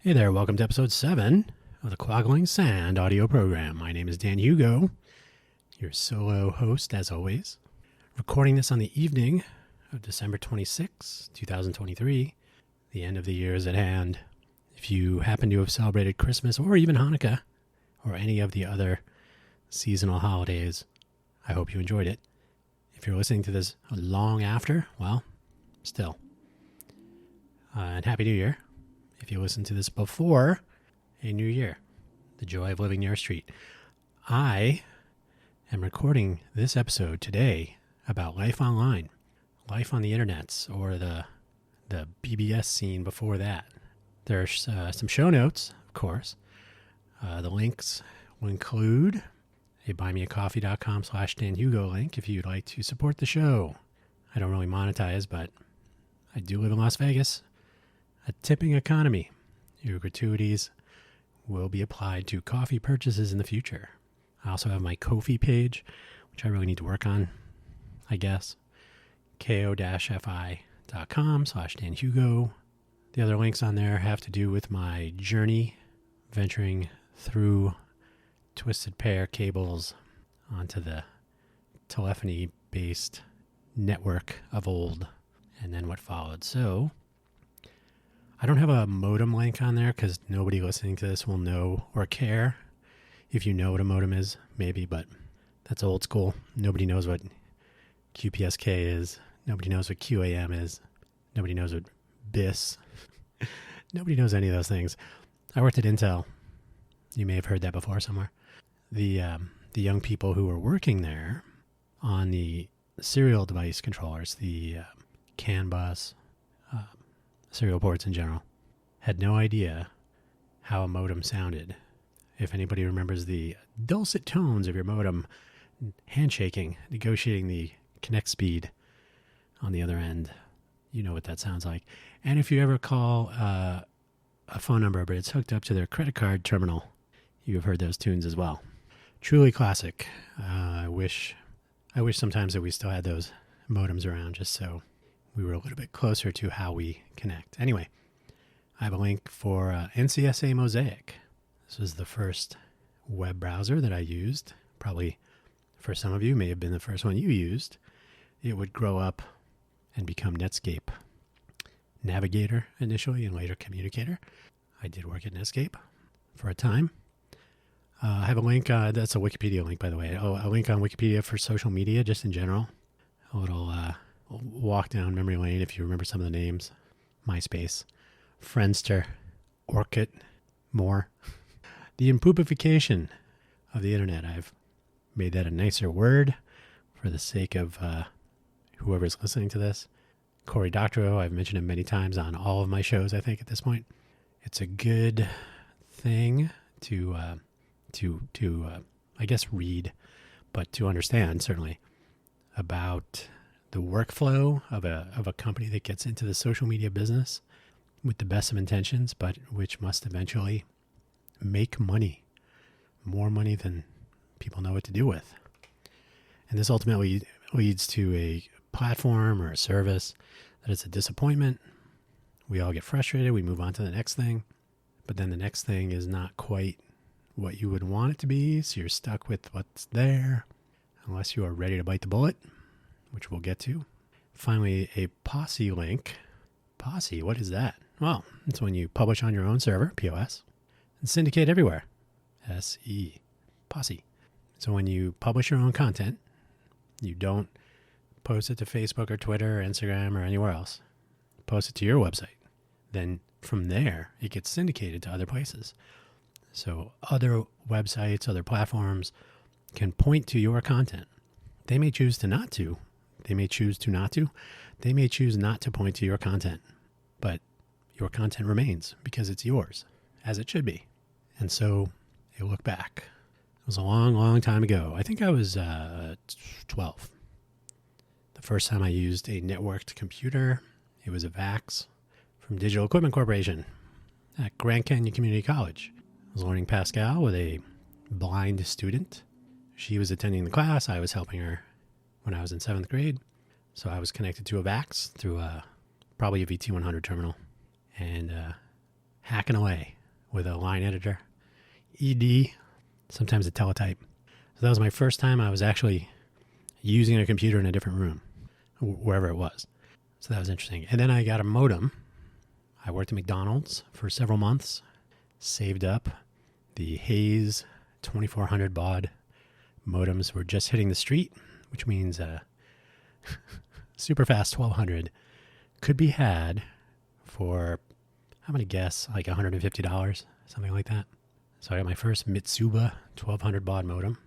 Hey there, welcome to episode 7 of the Quaggling Sand audio program. My name is Dan Hugo, your solo host as always. Recording this on the evening of December 26, 2023. The end of the year is at hand. If you happen to have celebrated Christmas or even Hanukkah or any of the other seasonal holidays, I hope you enjoyed it. If you're listening to this long after, well, still. And Happy New Year. If you listen to this before a new year, the joy of living near a street. I am recording this episode today about life online, life on the internets, or the BBS scene before that. There's some show notes, of course. The links will include a buymeacoffee.com/DanHugo link if you'd like to support the show. I don't really monetize, but I do live in Las Vegas. A tipping economy. Your gratuities will be applied to coffee purchases in the future. I also have my Ko-fi page, which I really need to work on, I guess. ko-fi.com/DanHugo. The other links on there have to do with my journey venturing through twisted pair cables onto the telephony-based network of old, and then what followed. So I don't have a modem link on there because nobody listening to this will know or care. If you know what a modem is, maybe, but that's old school. Nobody knows what QPSK is. Nobody knows what QAM is. Nobody knows what BIS. Nobody knows any of those things. I worked at Intel. You may have heard that before somewhere. The young people who were working there on the serial device controllers, the CAN bus, serial ports in general, had no idea how a modem sounded. If anybody remembers the dulcet tones of your modem handshaking, negotiating the connect speed on the other end, you know what that sounds like. And if you ever call a phone number but it's hooked up to their credit card terminal, you have heard those tunes as well. Truly classic. I wish sometimes that we still had those modems around just so we were a little bit closer to how we connect. Anyway, I have a link for NCSA Mosaic. This was the first web browser that I used. Probably for some of you, may have been the first one you used. It would grow up and become Netscape Navigator initially and later Communicator. I did work at Netscape for a time. I have a link, that's a Wikipedia link, by the way. A link on Wikipedia for social media, just in general. A little walk down memory lane if you remember some of the names. MySpace, Friendster, Orkut, more. The impoopification of the internet. I've made that a nicer word for the sake of whoever's listening to this. Cory Doctorow, I've mentioned him many times on all of my shows, I think, at this point. It's a good thing to I guess read, but to understand, certainly, about the workflow of a company that gets into the social media business with the best of intentions, but which must eventually make money, more money than people know what to do with. And this ultimately leads to a platform or a service that is a disappointment. We all get frustrated. We move on to the next thing, but then the next thing is not quite what you would want it to be, so you're stuck with what's there unless you are ready to bite the bullet, which we'll get to. Finally, a Posse link. Posse, what is that? Well, it's when you publish on your own server, POS, and syndicate everywhere, SE, Posse. So when you publish your own content, you don't post it to Facebook or Twitter or Instagram or anywhere else. Post it to your website. Then from there, it gets syndicated to other places. So other websites, other platforms can point to your content. They may choose to not to. They may choose to not to. They may choose not to point to your content. But your content remains because it's yours, as it should be. And so you look back. It was a long, long time ago. I think I was 12. The first time I used a networked computer, it was a VAX from Digital Equipment Corporation at Grand Canyon Community College. I was learning Pascal with a blind student. She was attending the class. I was helping her when I was in 7th grade. So I was connected to a VAX through probably a VT100 terminal. And hacking away with a line editor, ED, sometimes a teletype. So that was my first time I was actually using a computer in a different room, wherever it was. So that was interesting. And then I got a modem. I worked at McDonald's for several months, saved up. The Hayes 2400 baud modems were just hitting the street, which means super fast 1200 could be had for, I'm going to guess, like $150, something like that. So I got my first Mitsuba 1200 baud modem.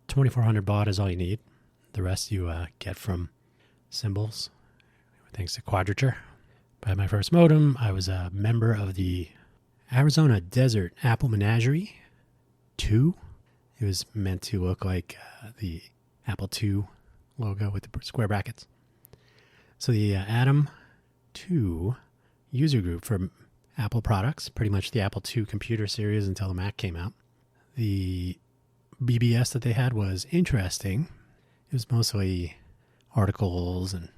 2400 baud is all you need. The rest you get from symbols, thanks to quadrature. By my first modem, I was a member of the Arizona Desert Apple Menagerie 2. It was meant to look like the Apple II logo with the square brackets. So the Atom 2 user group for Apple products, pretty much the Apple II computer series until the Mac came out. The BBS that they had was interesting. It was mostly articles and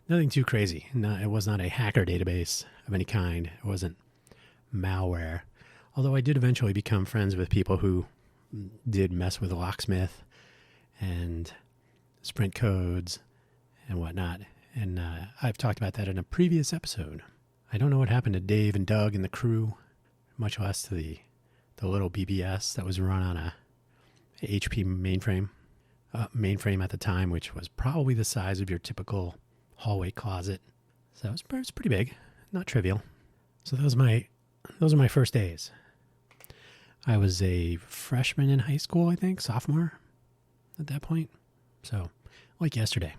nothing too crazy. It was not a hacker database of any kind. It wasn't malware. Although I did eventually become friends with people who did mess with Locksmith and Sprint codes and whatnot. And I've talked about that in a previous episode. I don't know what happened to Dave and Doug and the crew, much less to the little BBS that was run on a HP mainframe at the time, which was probably the size of your typical hallway closet. So it was pretty big, not trivial. So those are my first days. I was a freshman in high school, I think, sophomore at that point. So like yesterday.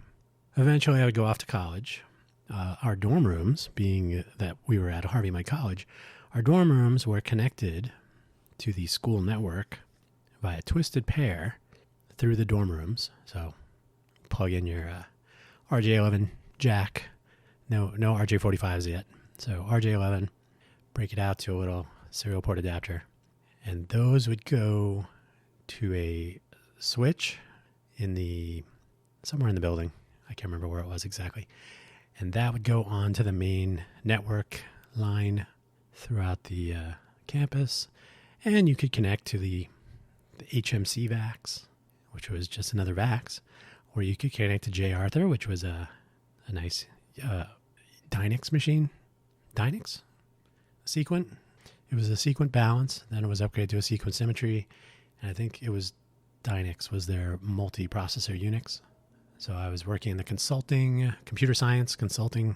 Eventually I would go off to college. Our dorm rooms, being that we were at Harvey, my college, our dorm rooms were connected to the school network via twisted pair through the dorm rooms. So plug in your RJ11 jack. No RJ45s yet. So RJ11, break it out to a little serial port adapter. And those would go to a switch somewhere in the building. I can't remember where it was exactly. And that would go on to the main network line throughout the campus. And you could connect to the HMC VAX, which was just another VAX. Or you could connect to J. Arthur, which was a nice Dynix machine. Dynix? Sequent. It was a sequent balance. Then it was upgraded to a sequent symmetry. And I think it was Dynix was their multi-processor Unix. So I was working in the computer science consulting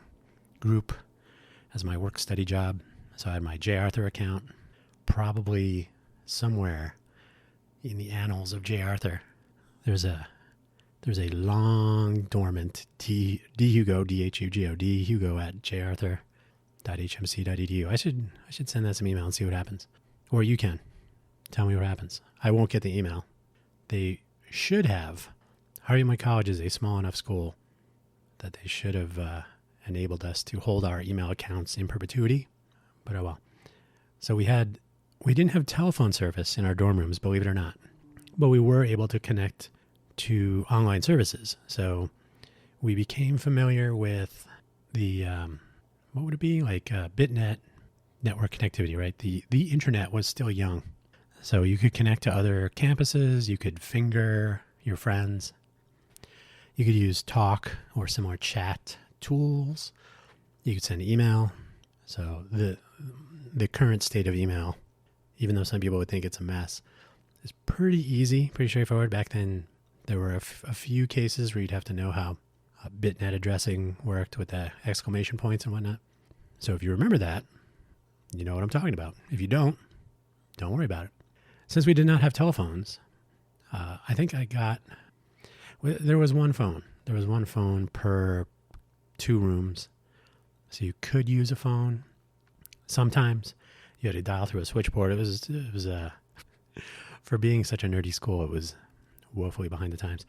group as my work study job. So I had my J. Arthur account. Probably somewhere in the annals of J. Arthur, there's a long dormant Hugo, D-H-U-G-O-D, Hugo at jarthur.hmc.edu. I should send that some email and see what happens. Or you can. Tell me what happens. I won't get the email. They should have. Harvey My College is a small enough school that they should have enabled us to hold our email accounts in perpetuity. But oh well. So we didn't have telephone service in our dorm rooms, believe it or not. But we were able to connect to online services. So we became familiar with the, what would it be? Like BitNet network connectivity, right? The internet was still young. So you could connect to other campuses. You could finger your friends. You could use talk or similar chat tools. You could send email. So the current state of email, even though some people would think it's a mess, is pretty easy, pretty straightforward. Back then, there were a few cases where you'd have to know how BitNet addressing worked with the exclamation points and whatnot. So if you remember that, you know what I'm talking about. If you don't worry about it. Since we did not have telephones, I think there was one phone. There was one phone per 2 rooms. So you could use a phone. Sometimes you had to dial through a switchboard. It was for being such a nerdy school, it was woefully behind the times.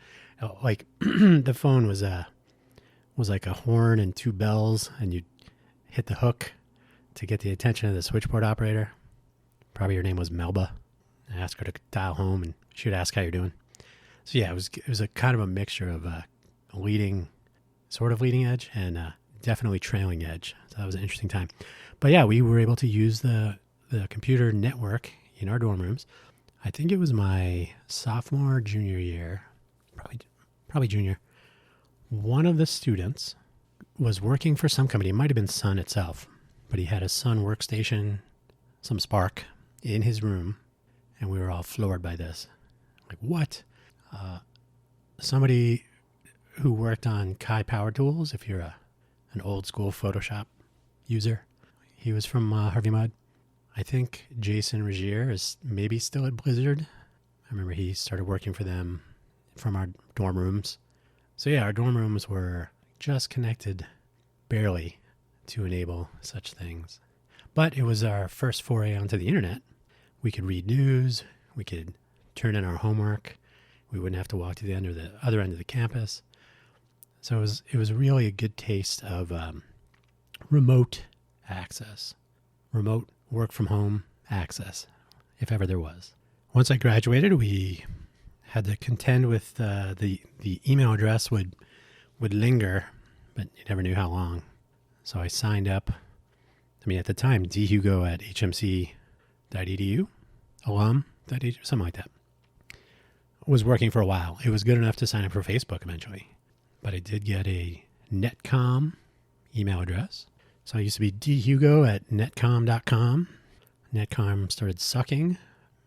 Like the phone was like a horn and 2 bells, and you'd hit the hook to get the attention of the switchboard operator. Probably her name was Melba. I asked her to dial home, and she would ask how you're doing. So yeah, it was a kind of a mixture of leading edge and definitely trailing edge. So that was an interesting time. But yeah, we were able to use the computer network in our dorm rooms. I think it was my sophomore, junior year, probably junior. One of the students was working for some company. It might have been Sun itself, but he had a Sun workstation, some Spark in his room, and we were all floored by this. Like, what? Somebody who worked on Kai Power Tools, if you're an old school Photoshop user, he was from Harvey Mudd. I think Jason Regier is maybe still at Blizzard. I remember he started working for them from our dorm rooms. So yeah, our dorm rooms were just connected barely to enable such things. But it was our first foray onto the internet. We could read news. We could turn in our homework. We wouldn't have to walk to the other end of the campus. So it was really a good taste of remote access, remote work from home access, if ever there was. Once I graduated, we had to contend with the email address would linger, but you never knew how long. So I signed up. I mean, at the time, dhugo@hmc.edu, alum.edu, something like that. Was working for a while. It was good enough to sign up for Facebook eventually. But I did get a netcom email address. So I used to be dhugo@netcom.com. Netcom started sucking.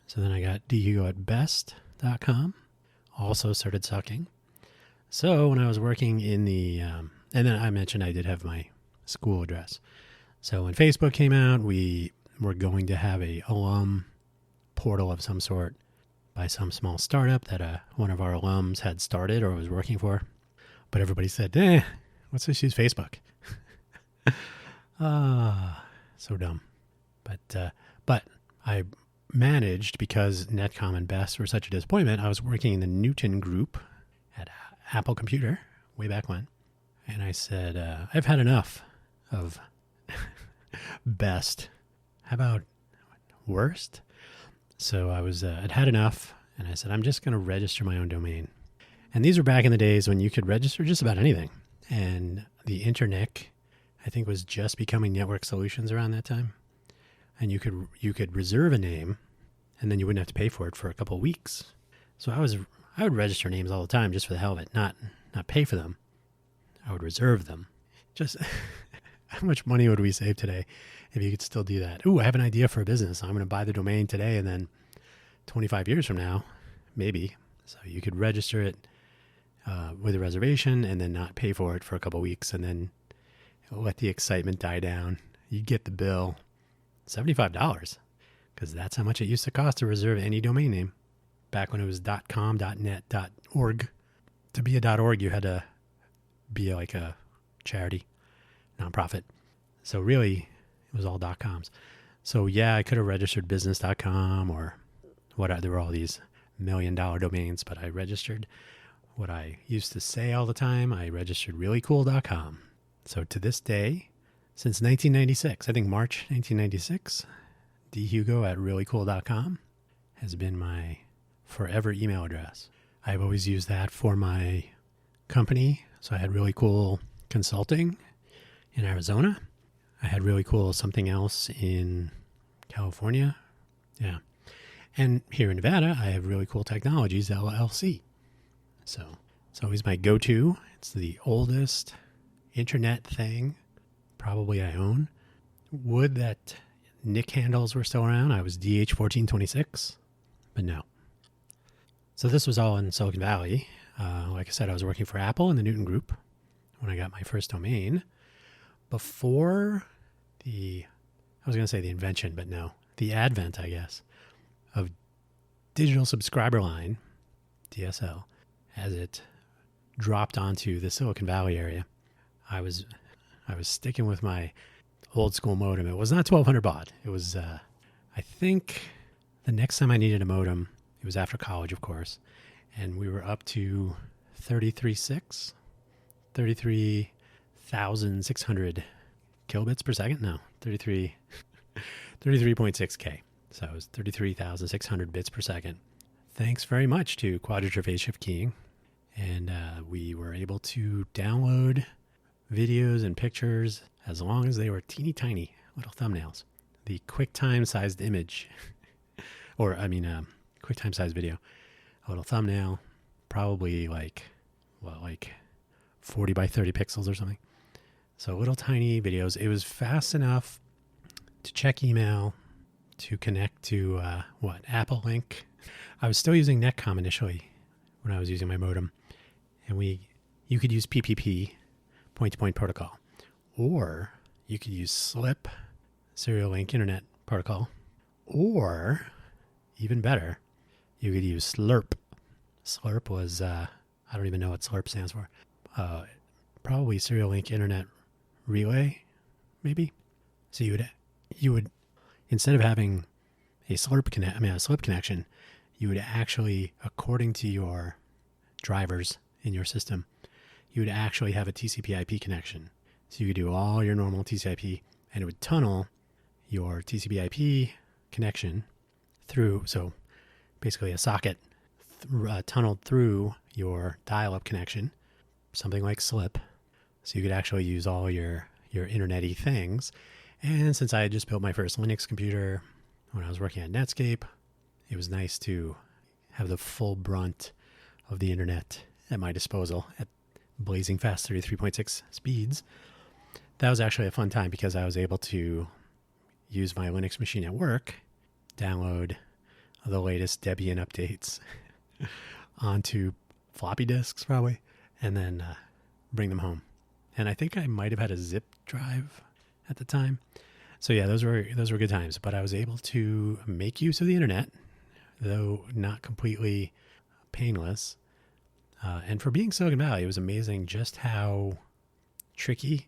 So then I got dhugo@best.com. Also started sucking. So when I was working in the, and then I mentioned I did have my school address. So when Facebook came out, we were going to have a alum portal of some sort by some small startup that one of our alums had started or was working for. But everybody said, let's just use Facebook. So dumb. But I managed, because Netcom and Best were such a disappointment, I was working in the Newton group at Apple Computer way back when. And I said, I've had enough of Best. How about worst? So I was, I'd had enough, and I said, I'm just going to register my own domain. And these were back in the days when you could register just about anything. And the internet, I think, was just becoming Network Solutions around that time. And you could reserve a name, and then you wouldn't have to pay for it for a couple of weeks. So I would register names all the time just for the hell of it, not pay for them. I would reserve them. Just how much money would we save today if you could still do that? Ooh, I have an idea for a business. I'm going to buy the domain today, and then 25 years from now, maybe. So you could register it with a reservation and then not pay for it for a couple of weeks, and then let the excitement die down. You get the bill, $75, because that's how much it used to cost to reserve any domain name back when it was .com, .net, .org. To be a .org, you had to be like a charity, nonprofit. So really, it was all .coms. So yeah, I could have registered business.com or what. There were all these $1 million domains, but I registered what I used to say all the time. I registered reallycool.com. So to this day, since 1996, I think March 1996, dhugo@reallycool.com has been my forever email address. I've always used that for my company. So I had Really Cool Consulting in Arizona. I had Really Cool something else in California. Yeah. And here in Nevada, I have Really Cool Technologies, LLC. So it's always my go-to. It's the oldest internet thing probably I own. Would that Nick handles were still around. I was DH1426, but no. So this was all in Silicon Valley. Like I said, I was working for Apple in the Newton Group when I got my first domain. Before I was going to say the invention, but no, the advent, I guess, of digital subscriber line, DSL, as it dropped onto the Silicon Valley area, I was sticking with my old school modem. It was not 1200 baud. It was, I think the next time I needed a modem, it was after college, of course, and we were up to 33,600 kilobits per second. No, 33.6K. So it was 33,600 bits per second. Thanks very much to quadrature phase shift keying. And we were able to download videos and pictures as long as they were teeny tiny little thumbnails. The QuickTime sized image, QuickTime sized video, a little thumbnail, probably like 40 by 30 pixels or something. So little tiny videos. It was fast enough to check email, to connect to Apple Link. I was still using Netcom initially when I was using my modem, and you could use PPP, point-to-point protocol, or you could use SLIP, Serial Link Internet Protocol, or even better, you could use SLRP. SLRP was I don't even know what SLRP stands for. Probably Serial Link Internet Relay, maybe. So you would instead of having a SLIP connection, you would actually, according to your drivers in your system, you would actually have a TCP/IP connection. So you could do all your normal TCP/IP, and it would tunnel your TCP/IP connection through. So basically, a socket tunneled through your dial-up connection, something like SLIP. So you could actually use all your internet-y things. And since I had just built my first Linux computer when I was working at Netscape, it was nice to have the full brunt of the internet at my disposal at blazing fast 33.6 speeds. That was actually a fun time because I was able to use my Linux machine at work, download the latest Debian updates onto floppy disks probably, and then bring them home. And I think I might have had a zip drive at the time. So yeah, those were good times. But I was able to make use of the internet, though not completely painless. And for being Silicon Valley, it was amazing just how tricky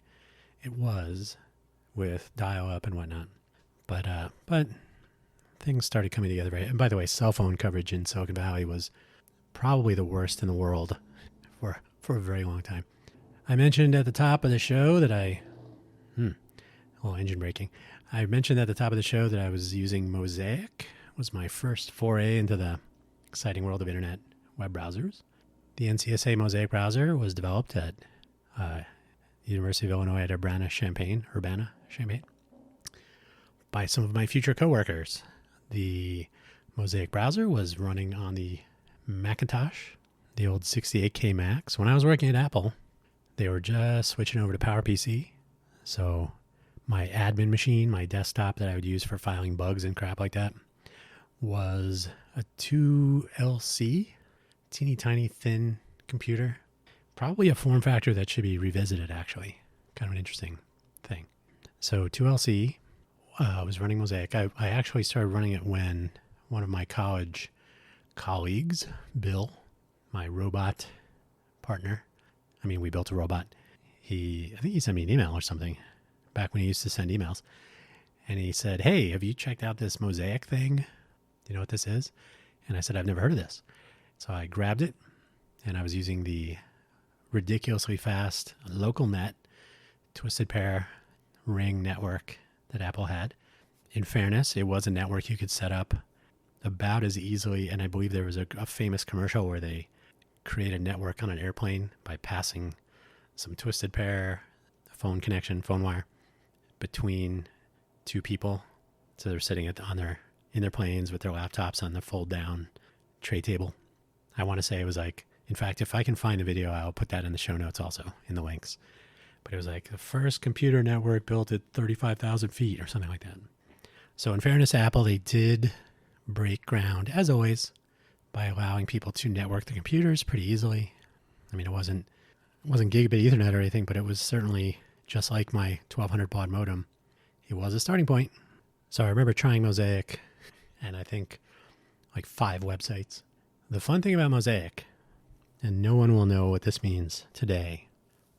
it was with dial-up and whatnot. But things started coming together, right? And by the way, cell phone coverage in Silicon Valley was probably the worst in the world for a very long time. I mentioned at the top of the show that a little engine braking. I mentioned at the top of the show that I was using Mosaic. It was my first foray into the exciting world of internet web browsers. The NCSA Mosaic browser was developed at University of Illinois at Urbana-Champaign, by some of my future coworkers. The Mosaic browser was running on the Macintosh, the old 68K Macs. When I was working at Apple, they were just switching over to PowerPC. So my admin machine, my desktop that I would use for filing bugs and crap like that, was a 2LC, teeny tiny thin computer. Probably a form factor that should be revisited, actually. Kind of an interesting thing. So 2LC was running Mosaic. I actually started running it when one of my college colleagues, Bill, my robot partner, we built a robot. I think he sent me an email or something back when he used to send emails. And he said, "Hey, have you checked out this Mosaic thing? Do you know what this is?" And I said, "I've never heard of this." So I grabbed it, and I was using the ridiculously fast local net twisted pair ring network that Apple had. In fairness, it was a network you could set up about as easily, and I believe there was a famous commercial where they create a network on an airplane by passing some twisted pair phone wire between two people. So they're sitting in their planes with their laptops on the fold down tray table. I want to say it was like, in fact, if I can find the video, I'll put that in the show notes also in the links. But it was like the first computer network built at 35,000 feet or something like that. So in fairness to Apple, they did break ground, as always, by allowing people to network the computers pretty easily. It wasn't gigabit Ethernet or anything, but it was certainly just like my 1200 baud modem. It was a starting point. So I remember trying Mosaic, and I think like 5 websites. The fun thing about Mosaic, and no one will know what this means today,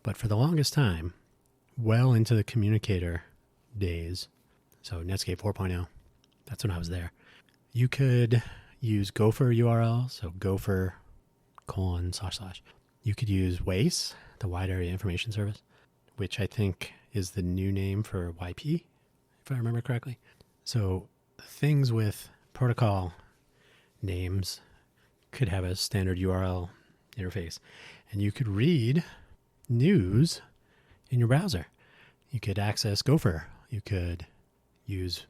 but for the longest time, well into the communicator days, so Netscape 4.0, that's when I was there, you could use Gopher URL, so Gopher : // You could use WAIS, the Wide Area Information Service, which I think is the new name for YP, if I remember correctly. So things with protocol names could have a standard URL interface, and you could read news in your browser. You could access Gopher. You could use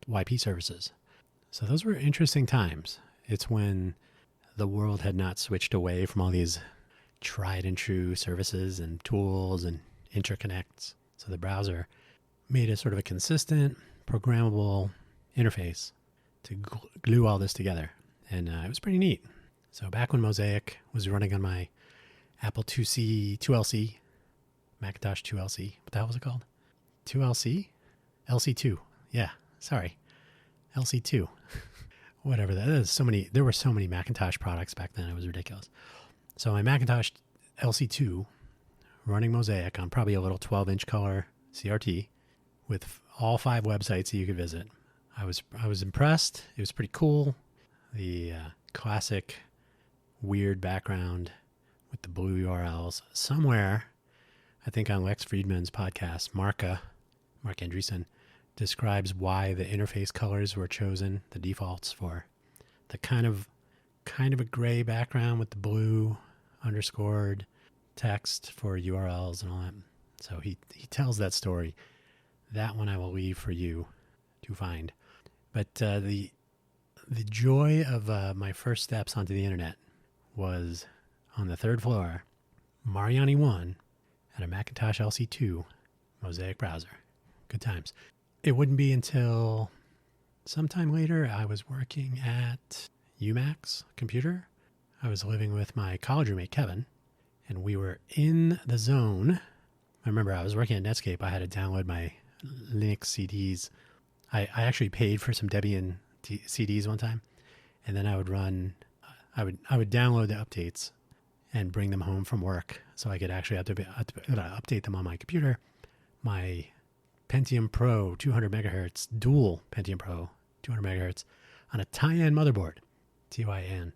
YP services. So those were interesting times. It's when the world had not switched away from all these tried and true services and tools and interconnects. So the browser made a sort of a consistent, programmable interface to glue all this together. And it was pretty neat. So back when Mosaic was running on my Apple 2LC, Macintosh 2LC, what the hell was it called? 2LC? LC2. Yeah, sorry. LC2. Whatever that is. There were so many Macintosh products back then. It was ridiculous. So my Macintosh LC2 running Mosaic on probably a little 12-inch color CRT with all 5 websites that you could visit. I was impressed. It was pretty cool. The classic weird background with the blue URLs. Somewhere, I think on Lex Friedman's podcast, Mark Andreessen, describes why the interface colors were chosen, the defaults for the kind of a gray background with the blue underscored text for URLs and all that. So he tells that story. That one I will leave for you to find. But the joy of my first steps onto the internet was on the 3rd floor, Mariani 1 at a Macintosh LC2 Mosaic browser. Good times. It wouldn't be until sometime later I was working at UMax Computer. I was living with my college roommate, Kevin, and we were in the zone. I remember I was working at Netscape. I had to download my Linux CDs. I actually paid for some Debian CDs one time, and then I would download the updates and bring them home from work so I could actually update them on my computer. My Pentium Pro 200 megahertz, dual Pentium Pro 200 megahertz on a Tyan motherboard, Tyan.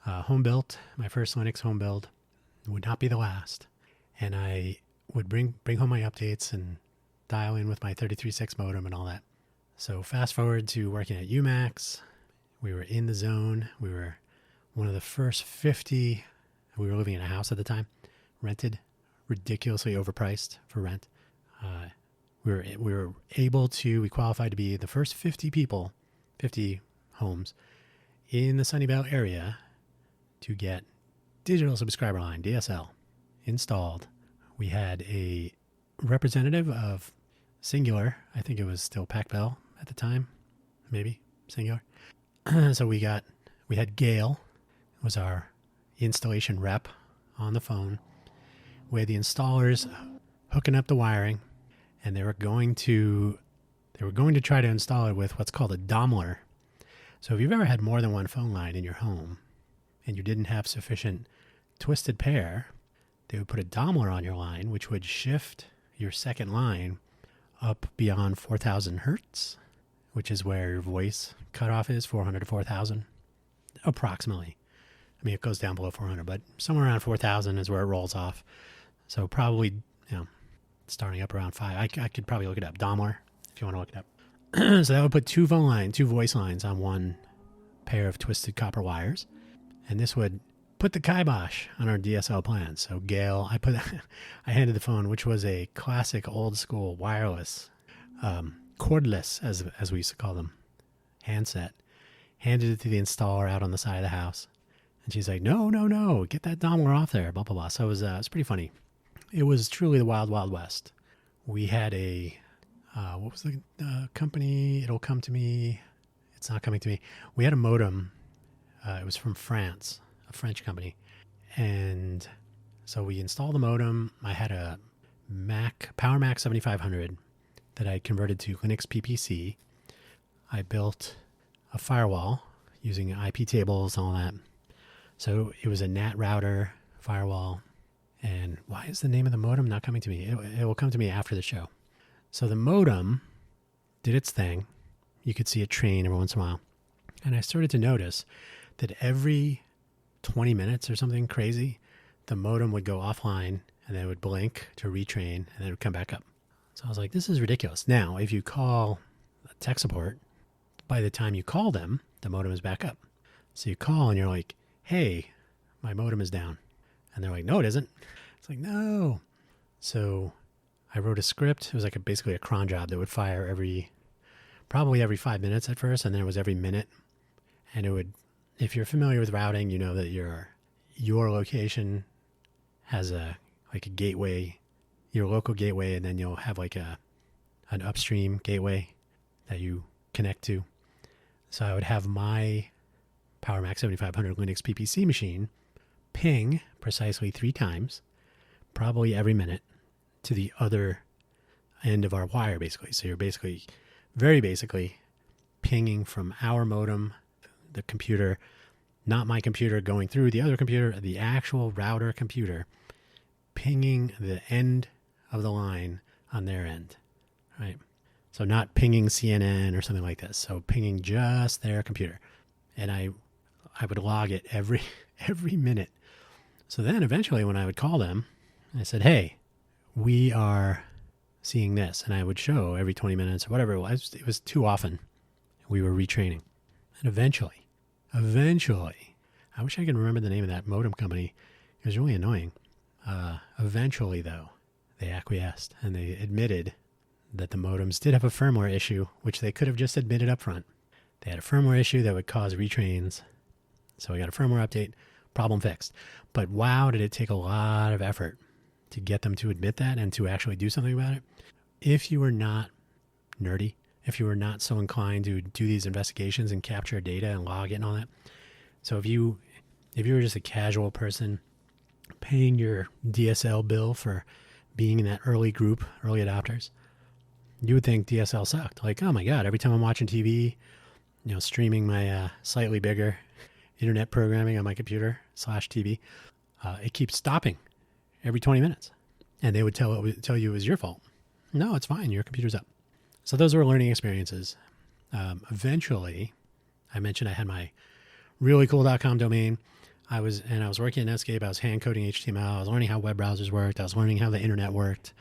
Home built, my first Linux home build, would not be the last. And I would bring home my updates and dial in with my 33.6 modem and all that. So fast forward to working at UMax. We were in the zone. We were one of the first 50. We were living in a house at the time, rented, ridiculously overpriced for rent. We qualified to be the first 50 people, 50 homes in the Sunnyvale area to get digital subscriber line, DSL, installed. We had a representative of Singular. I think it was still Pac-Bell at the time, maybe Singular. So we had Gail, was our installation rep on the phone. We had the installers hooking up the wiring, and they were going to try to install it with what's called a Daimler. So if you've ever had more than one phone line in your home and you didn't have sufficient twisted pair, they would put a Daimler on your line, which would shift your second line up beyond 4,000 hertz, which is where your voice cutoff is, 400 to 4,000, approximately. I mean, it goes down below 400, but somewhere around 4,000 is where it rolls off. So probably, starting up around 5. I could probably look it up. Daimler, if you want to look it up. So that would put two voice lines on one pair of twisted copper wires. And this would put the kibosh on our DSL plan. So Gail, I handed the phone, which was a classic old school wireless, cordless, as we used to call them, handset. Handed it to the installer out on the side of the house. And she's like, no, get that Daimler off there, blah, blah, blah. So it was pretty funny. It was truly the wild, wild west. We had what was the company? It'll come to me. It's not coming to me. We had a modem. It was from France, a French company. And so we installed the modem. I had a Power Mac 7500 that I converted to Linux PPC. I built a firewall using IP tables and all that. So it was a NAT router firewall. And why is the name of the modem not coming to me? It will come to me after the show. So the modem did its thing. You could see it train every once in a while. And I started to notice that every 20 minutes or something crazy, the modem would go offline and then it would blink to retrain and then it would come back up. So I was like, this is ridiculous. Now, if you call tech support, by the time you call them, the modem is back up. So you call and you're like, hey, my modem is down. And they're like, no, it isn't. It's like, no. So I wrote a script. It was like basically a cron job that would fire probably every 5 minutes at first, and then it was every minute. And it would, if you're familiar with routing, you know that your location has a gateway, your local gateway, and then you'll have like an upstream gateway that you connect to. So I would have my PowerMac 7500 Linux PPC machine ping precisely 3 times, probably every minute, to the other end of our wire, basically. So you're very basically, pinging from our modem, the computer, not my computer, going through the other computer, the actual router computer, pinging the end of the line on their end, right? So not pinging CNN or something like this. So pinging just their computer. And I would log it every minute. So then eventually when I would call them, I said, hey, we are seeing this. And I would show every 20 minutes or whatever it was. It was too often. We were retraining. And eventually, I wish I could remember the name of that modem company. It was really annoying. Eventually, though, they acquiesced and they admitted that the modems did have a firmware issue, which they could have just admitted up front. They had a firmware issue that would cause retrains. So we got a firmware update, problem fixed. But wow, did it take a lot of effort to get them to admit that and to actually do something about it. If you were not nerdy, if you were not so inclined to do these investigations and capture data and log it and all that. So if you were just a casual person paying your DSL bill for being in that early group, early adopters, you would think DSL sucked. Like, oh my God, every time I'm watching TV, streaming my slightly bigger internet programming on my computer /TV, it keeps stopping every 20 minutes. And they would tell you it was your fault. No, it's fine. Your computer's up. So those were learning experiences. Eventually, I mentioned I had my reallycool.com domain. I was working at Netscape. I was hand coding HTML. I was learning how web browsers worked. I was learning how the internet worked.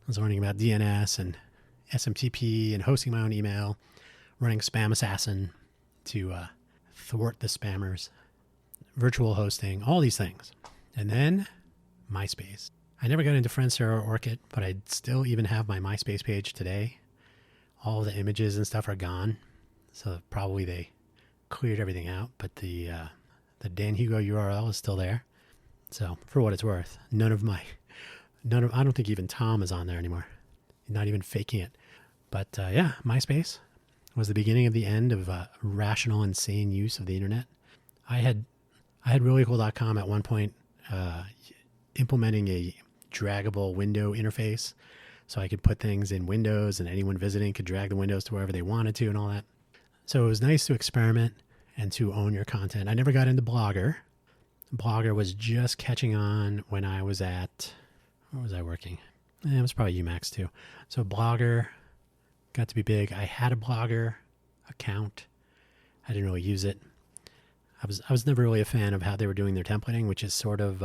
I was learning about DNS and SMTP and hosting my own email, running Spam Assassin to thwart the spammers, virtual hosting, all these things. And then MySpace. I never got into Friendster or Orkut, but I still even have my MySpace page today. All the images and stuff are gone. So probably they cleared everything out, but the Dan Hugo URL is still there. So for what it's worth, I don't think even Tom is on there anymore. Not even faking it. But yeah, MySpace was the beginning of the end of rational, insane use of the internet. I had reallycool.com at one point implementing a draggable window interface so I could put things in windows and anyone visiting could drag the windows to wherever they wanted to and all that. So it was nice to experiment and to own your content. I never got into Blogger. Blogger was just catching on when I was at, where was I working? It was probably UMax too. So Blogger got to be big. I had a Blogger account. I didn't really use it. I was never really a fan of how they were doing their templating, which is sort of,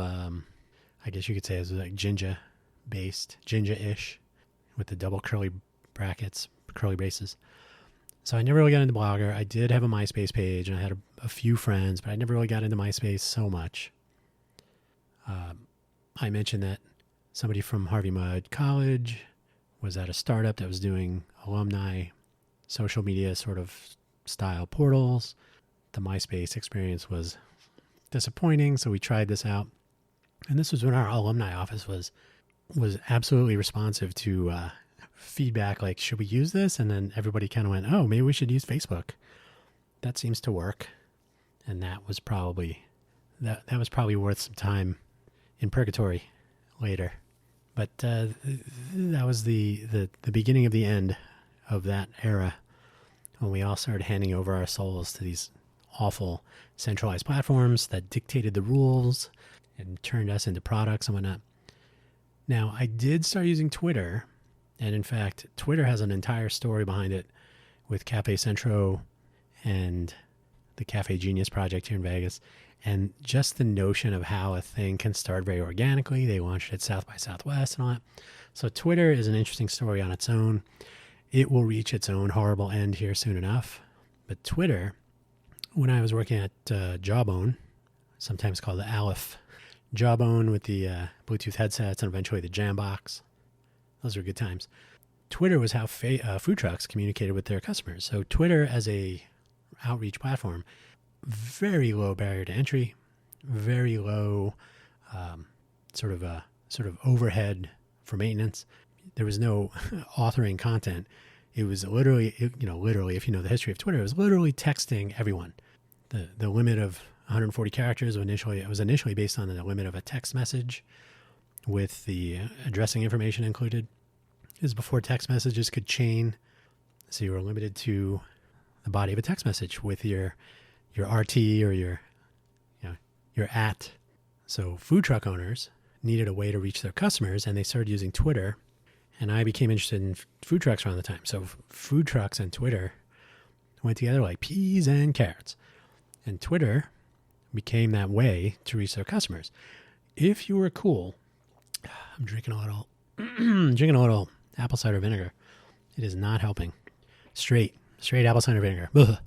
I guess you could say it was like Jinja-based, Jinja-ish, with the double curly brackets, curly braces. So I never really got into Blogger. I did have a MySpace page, and I had a few friends, but I never really got into MySpace so much. I mentioned that somebody from Harvey Mudd College was at a startup that was doing alumni social media sort of style portals. The MySpace experience was disappointing, so we tried this out. And this was when our alumni office was absolutely responsive to feedback, like, should we use this? And then everybody kind of went, oh, maybe we should use Facebook. That seems to work. And that was probably worth some time in purgatory later. But that was the beginning of the end of that era when we all started handing over our souls to these awful centralized platforms that dictated the rules and turned us into products and whatnot. Now, I did start using Twitter, and in fact, Twitter has an entire story behind it with Cafe Centro and the Cafe Genius project here in Vegas, and just the notion of how a thing can start very organically. They launched it South by Southwest and all that. So Twitter is an interesting story on its own. It will reach its own horrible end here soon enough. But Twitter, when I was working at Jawbone, sometimes called the Aleph Jawbone with the Bluetooth headsets, and eventually the Jambox. Those were good times. Twitter was how food trucks communicated with their customers. So Twitter as a outreach platform, very low barrier to entry, very low sort of overhead for maintenance. There was no authoring content. It was literally, if you know the history of Twitter, it was literally texting everyone. The limit of 140 characters was initially based on the limit of a text message with the addressing information included. It was before text messages could chain, so you were limited to the body of a text message with your RT or your at. So food truck owners needed a way to reach their customers, and they started using Twitter. And I became interested in food trucks around the time. So food trucks and Twitter went together like peas and carrots. And Twitter became that way to reach their customers. If you were cool, I'm drinking a little apple cider vinegar. It is not helping. Straight apple cider vinegar. Ugh.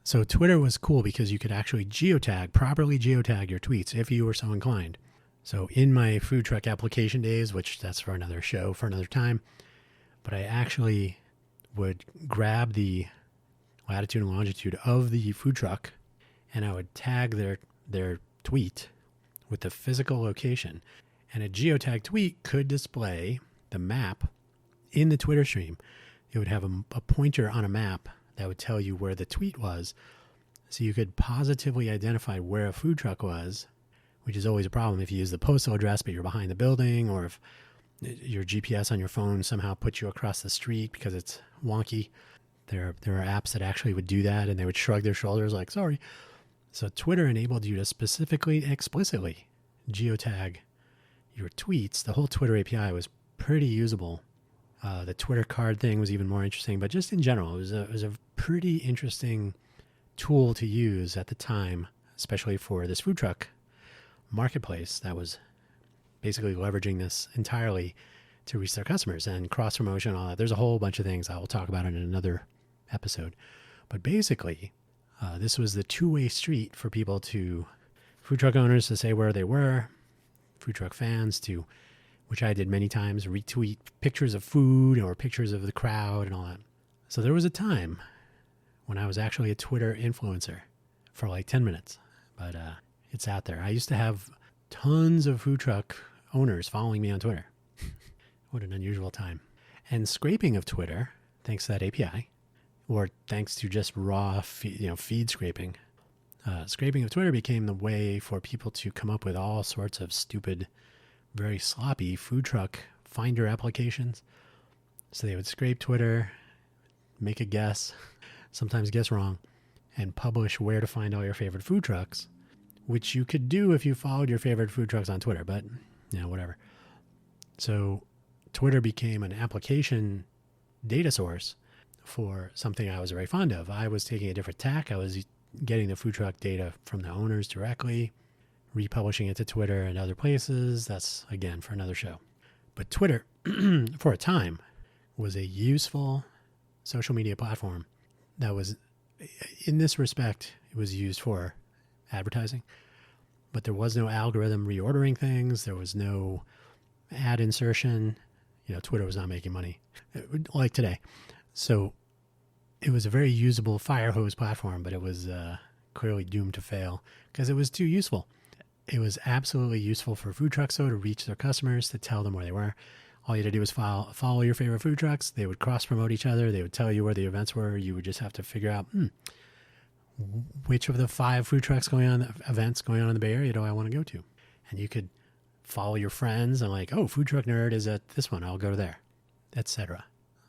So Twitter was cool because you could actually properly geotag your tweets if you were so inclined. So in my food truck application days, which that's for another show for another time, but I actually would grab the latitude and longitude of the food truck, and I would tag their tweet with the physical location. And a geotag tweet could display the map in the Twitter stream. It would have a pointer on a map that would tell you where the tweet was. So you could positively identify where a food truck was, which is always a problem if you use the postal address but you're behind the building, or if your GPS on your phone somehow puts you across the street because it's wonky. There are apps that actually would do that, and they would shrug their shoulders like, sorry. So Twitter enabled you to specifically, explicitly geotag your tweets. The whole Twitter API was pretty usable. The Twitter card thing was even more interesting, but just in general, it was a pretty interesting tool to use at the time, especially for this food truck marketplace that was basically leveraging this entirely to reach their customers and cross promotion, all that. There's a whole bunch of things I will talk about in another episode. But basically, this was the two-way street for people food truck owners to say where they were, food truck fans to, which I did many times, retweet pictures of food or pictures of the crowd and all that. So there was a time when I was actually a Twitter influencer for like 10 minutes, but it's out there. I used to have tons of food truck owners following me on Twitter. What an unusual time. And scraping of Twitter, thanks to that API, or thanks to just raw feed scraping, scraping of Twitter became the way for people to come up with all sorts of stupid, very sloppy food truck finder applications. So they would scrape Twitter, make a guess, sometimes guess wrong, and publish where to find all your favorite food trucks, which you could do if you followed your favorite food trucks on Twitter, but whatever. So Twitter became an application data source for something I was very fond of. I was taking a different tack. I was getting the food truck data from the owners directly, republishing it to Twitter and other places. That's, again, for another show. But Twitter, for a time, was a useful social media platform that was, in this respect, it was used for advertising. But there was no algorithm reordering things. There was no ad insertion. Twitter was not making money like today. So it was a very usable fire hose platform, but it was clearly doomed to fail because it was too useful. It was absolutely useful for food trucks, though, to reach their customers, to tell them where they were. All you had to do was follow your favorite food trucks. They would cross-promote each other. They would tell you where the events were. You would just have to figure out, which of the 5 food trucks events going on in the Bay Area do I want to go to? And you could follow your friends and like, oh, food truck nerd is at this one, I'll go there, etc.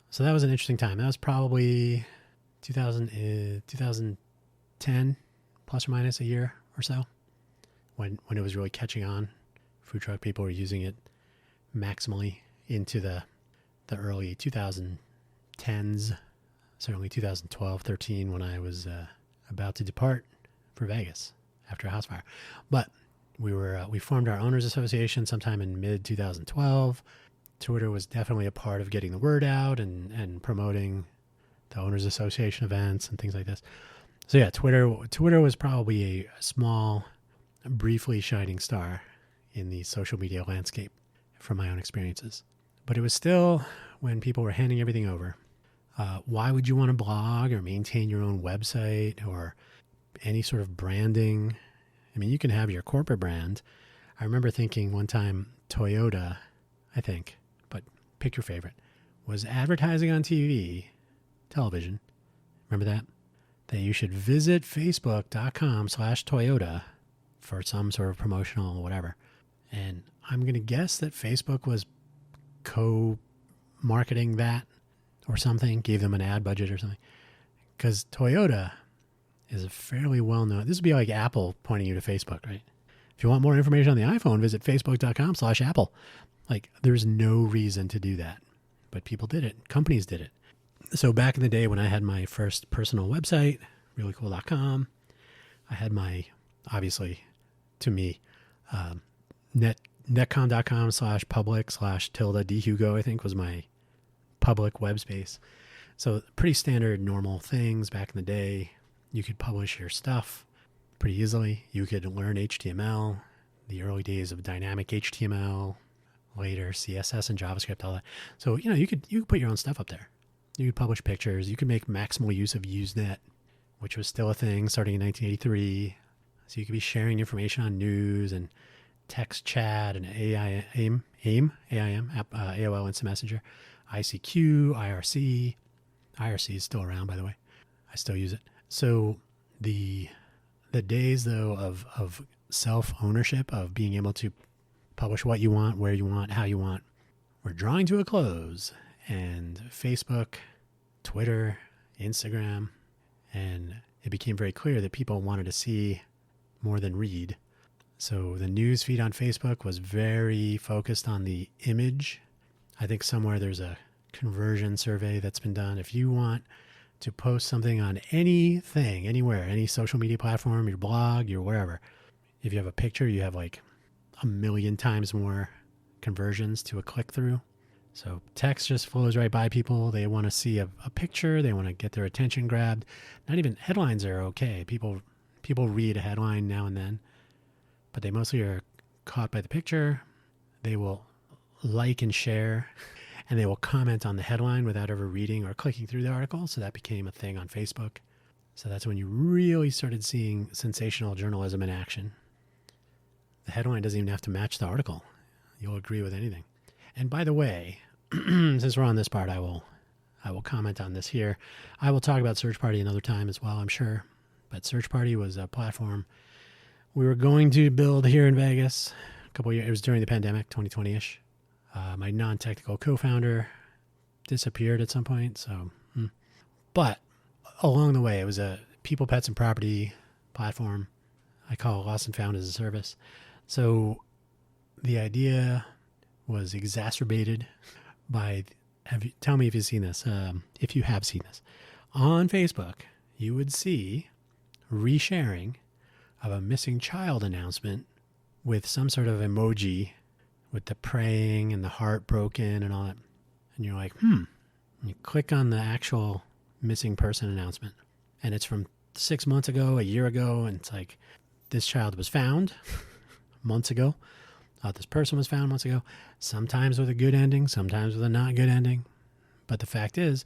So that was an interesting time. That was probably 2010, plus or minus a year or so, when it was really catching on. Food truck people were using it maximally into the early 2010s, certainly 2012, 13, when I was about to depart for Vegas after a house fire. But we formed our owners association sometime in mid 2012. Twitter was definitely a part of getting the word out and promoting the owners association events and things like this. So yeah, Twitter was probably a small, briefly shining star in the social media landscape from my own experiences. But it was still when people were handing everything over. Why would you want to blog or maintain your own website or any sort of branding? I mean, you can have your corporate brand. I remember thinking one time Toyota, I think, but pick your favorite, was advertising on television. Remember that? That you should visit facebook.com/Toyota for some sort of promotional whatever. And I'm going to guess that Facebook was co-marketing that or something, gave them an ad budget or something. Because Toyota is a fairly well-known, this would be like Apple pointing you to Facebook, right? If you want more information on the iPhone, visit facebook.com/Apple. Like, there's no reason to do that. But people did it. Companies did it. So back in the day when I had my first personal website, reallycool.com, I had my, obviously, to me, netcom.com/public/tilde Hugo, I think was my public web space. So pretty standard, normal things back in the day. You could publish your stuff pretty easily. You could learn HTML, the early days of dynamic HTML, later CSS and JavaScript, all that. So, you could put your own stuff up there. You could publish pictures. You could make maximal use of Usenet, which was still a thing starting in 1983. So you could be sharing information on news and text chat and AIM, AOL Instant Messenger, ICQ, IRC. IRC is still around, by the way. I still use it. So the days, though, of self-ownership, of being able to publish what you want, where you want, how you want, we're drawing to a close. And Facebook, Twitter, Instagram, and it became very clear that people wanted to see more than read. So the news feed on Facebook was very focused on the image. I think somewhere there's a conversion survey that's been done. If you want to post something on anything, anywhere, any social media platform, your blog, your wherever, if you have a picture, you have like 1 million times more conversions to a click through. So text just flows right by people. They want to see a picture. They want to get their attention grabbed. Not even headlines are okay. People read a headline now and then, but they mostly are caught by the picture. They will like and share, and they will comment on the headline without ever reading or clicking through the article. So that became a thing on Facebook. So that's when you really started seeing sensational journalism in action. The headline doesn't even have to match the article. You'll agree with anything. And by the way, since we're on this part, I will comment on this here. I will talk about Search Party another time as well, I'm sure. But Search Party was a platform we were going to build here in Vegas a couple of years. It was during the pandemic, 2020-ish. My non-technical co-founder disappeared at some point. But along the way, it was a people, pets, and property platform. I call it Lost and Found as a Service. So the idea was exacerbated by, tell me if you've seen this, if you have seen this. On Facebook, you would see resharing of a missing child announcement with some sort of emoji with the praying and the heart broken and all that. And you're like, And you click on the actual missing person announcement. And it's from 6 months ago, a year ago, and it's like, this child was found months ago. This person was found months ago, sometimes with a good ending, sometimes with a not good ending. But the fact is,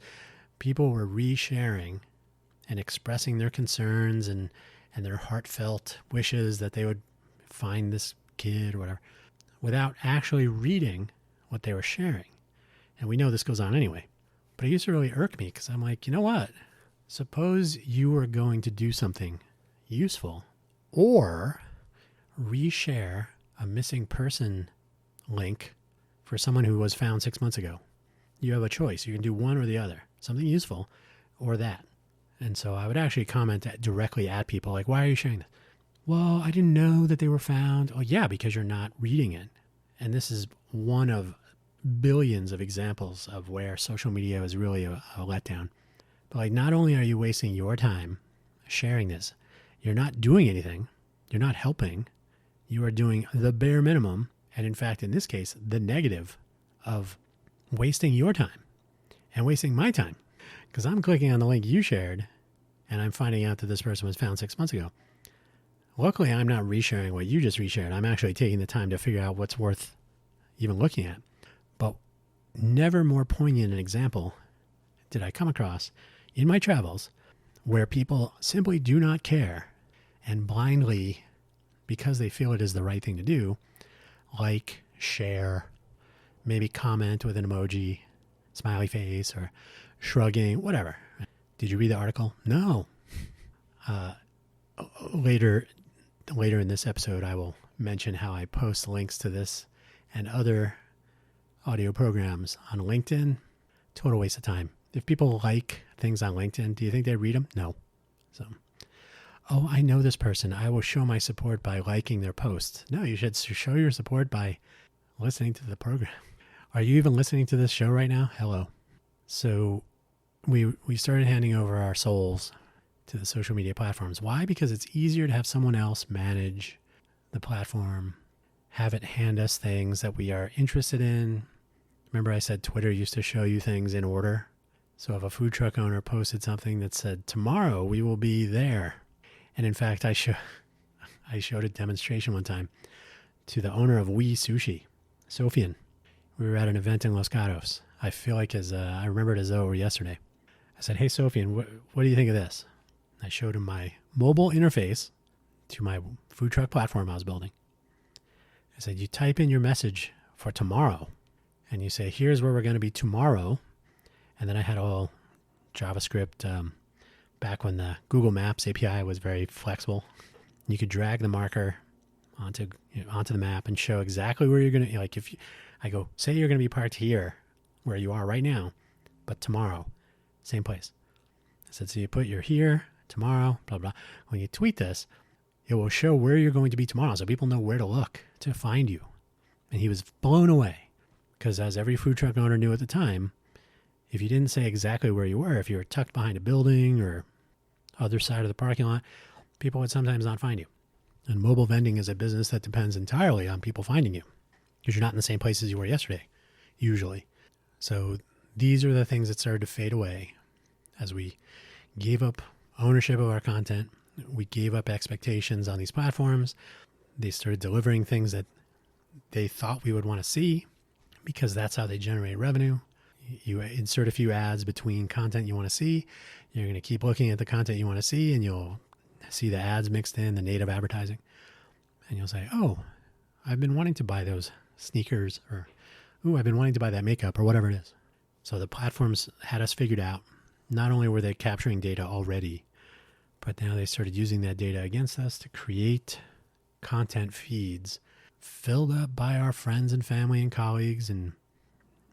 people were resharing and expressing their concerns and their heartfelt wishes that they would find this kid or whatever, without actually reading what they were sharing. And we know this goes on anyway. But it used to really irk me because I'm like, you know what? Suppose you were going to do something useful or reshare a missing person link for someone who was found 6 months ago. You have a choice. You can do one or the other, something useful or that. And so I would actually comment directly at people like, why are you sharing this? Well, I didn't know that they were found. Oh, yeah, because you're not reading it. And this is one of billions of examples of where social media is really a letdown. But like, not only are you wasting your time sharing this, you're not doing anything. You're not helping. You are doing the bare minimum. And in fact, in this case, the negative of wasting your time and wasting my time. Because I'm clicking on the link you shared and I'm finding out that this person was found 6 months ago. Luckily, I'm not resharing what you just reshared. I'm actually taking the time to figure out what's worth even looking at. But never more poignant an example did I come across in my travels where people simply do not care and blindly, because they feel it is the right thing to do, like, share, maybe comment with an emoji, smiley face, or shrugging, whatever. Did you read the article? No. Later in this episode, I will mention how I post links to this and other audio programs on LinkedIn. Total waste of time. If people like things on LinkedIn, do you think they read them? No. So, oh, I know this person. I will show my support by liking their posts. No, you should show your support by listening to the program. Are you even listening to this show right now? Hello. So we started handing over our souls to the social media platforms. Why? Because it's easier to have someone else manage the platform, have it hand us things that we are interested in. Remember I said Twitter used to show you things in order? So if a food truck owner posted something that said, tomorrow we will be there. And in fact, I showed a demonstration one time to the owner of We Sushi, Sofian. We were at an event in Los Gatos. I feel like I remember it as though it were yesterday. I said, hey, Sofian, what do you think of this? I showed him my mobile interface to my food truck platform I was building. I said, you type in your message for tomorrow, and you say, here's where we're going to be tomorrow. And then I had all JavaScript back when the Google Maps API was very flexible. You could drag the marker onto the map and show exactly where you're going to, like I go, say you're going to be parked here where you are right now, but tomorrow, same place. I said, so you put your here, tomorrow, blah, blah. When you tweet this, it will show where you're going to be tomorrow so people know where to look to find you. And he was blown away because, as every food truck owner knew at the time, if you didn't say exactly where you were, if you were tucked behind a building or other side of the parking lot, people would sometimes not find you. And mobile vending is a business that depends entirely on people finding you because you're not in the same place as you were yesterday, usually. So these are the things that started to fade away as we gave up ownership of our content. We gave up expectations on these platforms. They started delivering things that they thought we would want to see because that's how they generate revenue. You insert a few ads between content you want to see. You're going to keep looking at the content you want to see, and you'll see the ads mixed in, the native advertising. And you'll say, oh, I've been wanting to buy those sneakers, or, ooh, I've been wanting to buy that makeup, or whatever it is. So the platforms had us figured out. Not only were they capturing data already, but now they started using that data against us to create content feeds filled up by our friends and family and colleagues and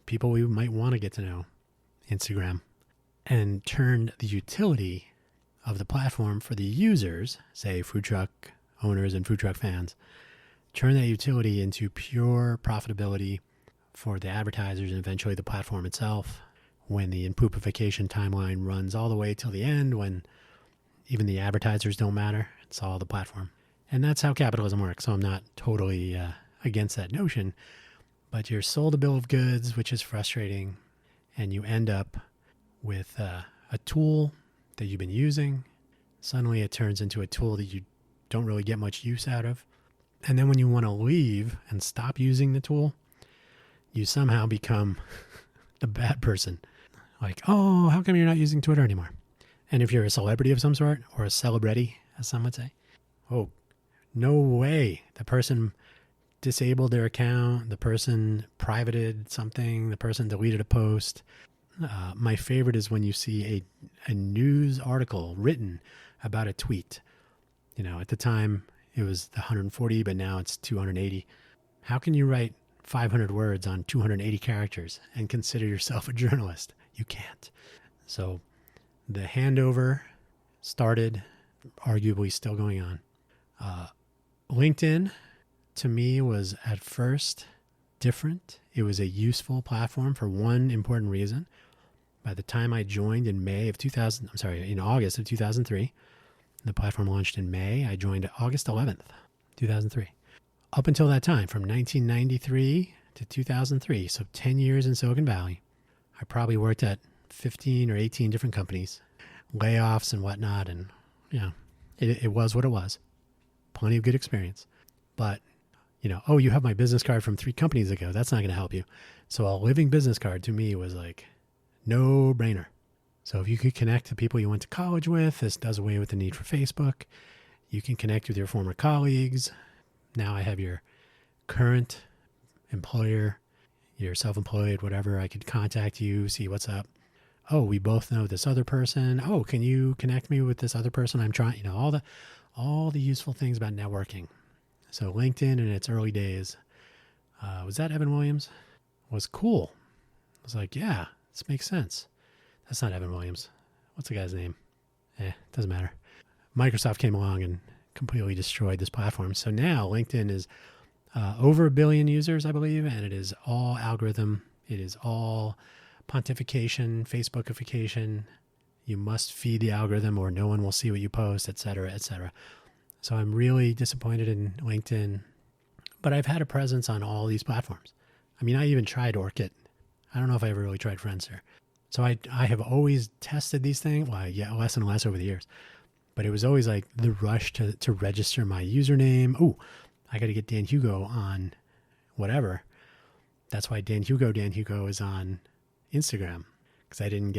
people we might want to get to know, Instagram, and turned the utility of the platform for the users, say food truck owners and food truck fans, turn that utility into pure profitability for the advertisers and eventually the platform itself when the impoopification timeline runs all the way till the end, when even the advertisers don't matter. It's all the platform. And that's how capitalism works. So I'm not totally against that notion. But you're sold a bill of goods, which is frustrating, and you end up with a tool that you've been using. Suddenly it turns into a tool that you don't really get much use out of. And then when you want to leave and stop using the tool, you somehow become the bad person. Like, oh, how come you're not using Twitter anymore? And if you're a celebrity of some sort, or a celebrity, as some would say, oh, no way. The person disabled their account, the person privated something, the person deleted a post. My favorite is when you see a news article written about a tweet. You know, at the time it was the 140, but now it's 280. How can you write 500 words on 280 characters and consider yourself a journalist? You can't. So the handover started, arguably still going on. LinkedIn, to me, was at first different. It was a useful platform for one important reason. By the time I joined in in August of 2003, the platform launched in May. I joined August 11th, 2003. Up until that time, from 1993 to 2003, so 10 years in Silicon Valley, I probably worked at 15 or 18 different companies, layoffs and whatnot, and it was what it was. plenty of good experience. But, oh, you have my business card from 3 companies ago. That's not going to help you. So a living business card to me was like no brainer. So if you could connect to people you went to college with, this does away with the need for Facebook. You can connect with your former colleagues. Now I have your current employer, you're self-employed, whatever. I could contact you, see what's up. Oh, we both know this other person. Oh, can you connect me with this other person? I'm trying, all the useful things about networking. So LinkedIn in its early days, was that Evan Williams? Was cool. I was like, yeah, this makes sense. That's not Evan Williams. What's the guy's name? Doesn't matter. Microsoft came along and completely destroyed this platform. So now LinkedIn is over 1 billion users, I believe, and it is all algorithm. It is all pontification, Facebookification. You must feed the algorithm or no one will see what you post, et cetera, et cetera. So I'm really disappointed in LinkedIn, but I've had a presence on all these platforms. I mean, I even tried Orkut. I don't know if I ever really tried Friendster. So I have always tested these things. Well, yeah, less and less over the years. But it was always like the rush to register my username. Oh, I got to get Dan Hugo on whatever. That's why Dan Hugo is on Instagram. Because I didn't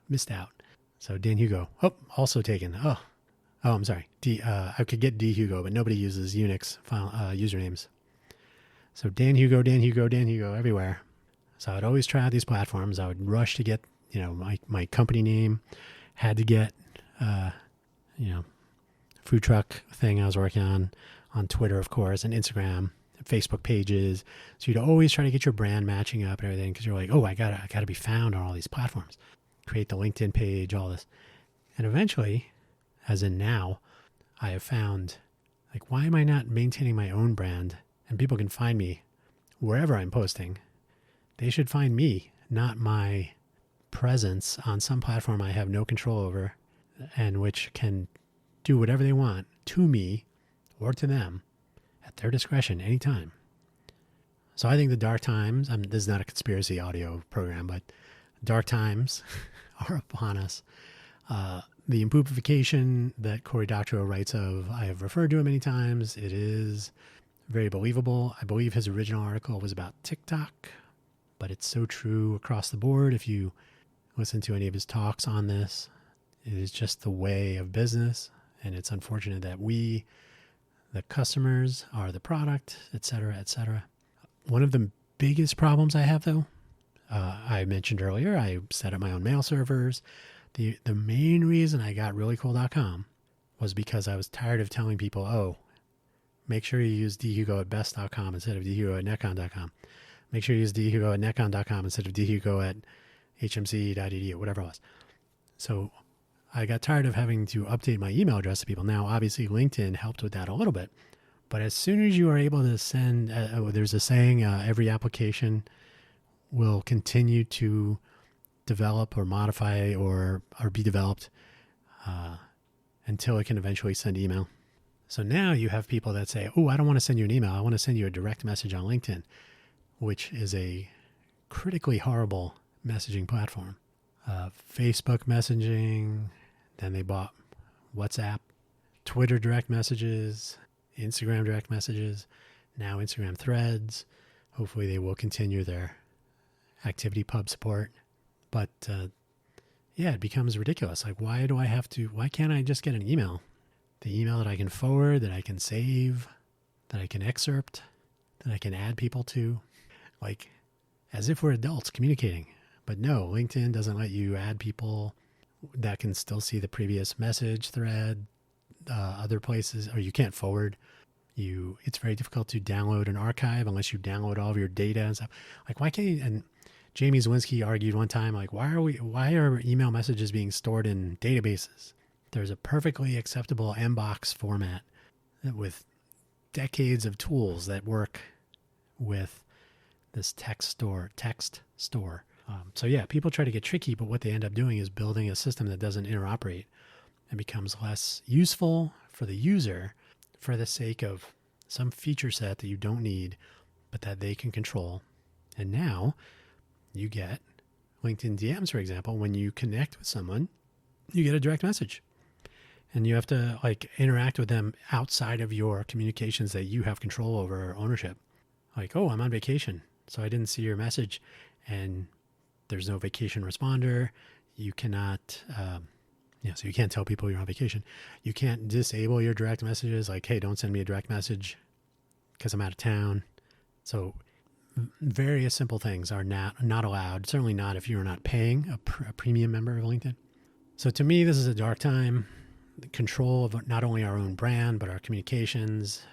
missed out. So Dan Hugo. Oh, also taken. Oh, I'm sorry. I could get D Hugo, but nobody uses Unix file usernames. So Dan Hugo everywhere. So I'd always try out these platforms. I would rush to get, my company name. Had to get, food truck thing I was working on Twitter, of course, and Instagram, Facebook pages. So you'd always try to get your brand matching up and everything because you're like, oh, I gotta be found on all these platforms. Create the LinkedIn page, all this. And eventually, as in now, I have found, like, why am I not maintaining my own brand? And people can find me wherever I'm posting. They should find me, not my presence on some platform I have no control over and which can do whatever they want to me or to them at their discretion anytime. So I think the dark times, this is not a conspiracy audio program, but dark times are upon us. The impoopification that Cory Doctorow writes of, I have referred to it many times. It is very believable. I believe his original article was about TikTok, but it's so true across the board. If you listen to any of his talks on this, it is just the way of business. And it's unfortunate that we, the customers, are the product, et cetera, et cetera. One of the biggest problems I have, though, I mentioned earlier, I set up my own mail servers. The main reason I got reallycool.com was because I was tired of telling people, oh, make sure you use dhugo at best.com instead of dhugo at netcon.com. Make sure you use dhugo at netcon.com instead of dhugo at hmc.edu, whatever it was. So I got tired of having to update my email address to people. Now, obviously, LinkedIn helped with that a little bit. But as soon as you are able to send, there's a saying, every application will continue to develop or modify or be developed until it can eventually send email. So now you have people that say, oh, I don't want to send you an email. I want to send you a direct message on LinkedIn, which is a critically horrible messaging platform. Facebook messaging, then they bought WhatsApp, Twitter direct messages, Instagram direct messages, now Instagram threads. Hopefully they will continue their ActivityPub support. But it becomes ridiculous. Like, why can't I just get an email? The email that I can forward, that I can save, that I can excerpt, that I can add people to, like as if we're adults communicating. But no, LinkedIn doesn't let you add people that can still see the previous message thread, other places, or you can't forward. It's very difficult to download an archive unless you download all of your data and stuff. Like, why can't you, and Jamie Zielinski argued one time, like, why are email messages being stored in databases? There's a perfectly acceptable mbox format with decades of tools that work with this text store. People try to get tricky, but what they end up doing is building a system that doesn't interoperate and becomes less useful for the user for the sake of some feature set that you don't need, but that they can control. And now you get LinkedIn DMs, for example. When you connect with someone, you get a direct message. And you have to like interact with them outside of your communications that you have control over or ownership. Like, oh, I'm on vacation, so I didn't see your message, and there's no vacation responder. You cannot, so you can't tell people you're on vacation. You can't disable your direct messages. Like, hey, don't send me a direct message because I'm out of town. So various simple things are not allowed. Certainly not if you're not paying a premium member of LinkedIn. So to me, this is a dark time. The control of not only our own brand, but our communications.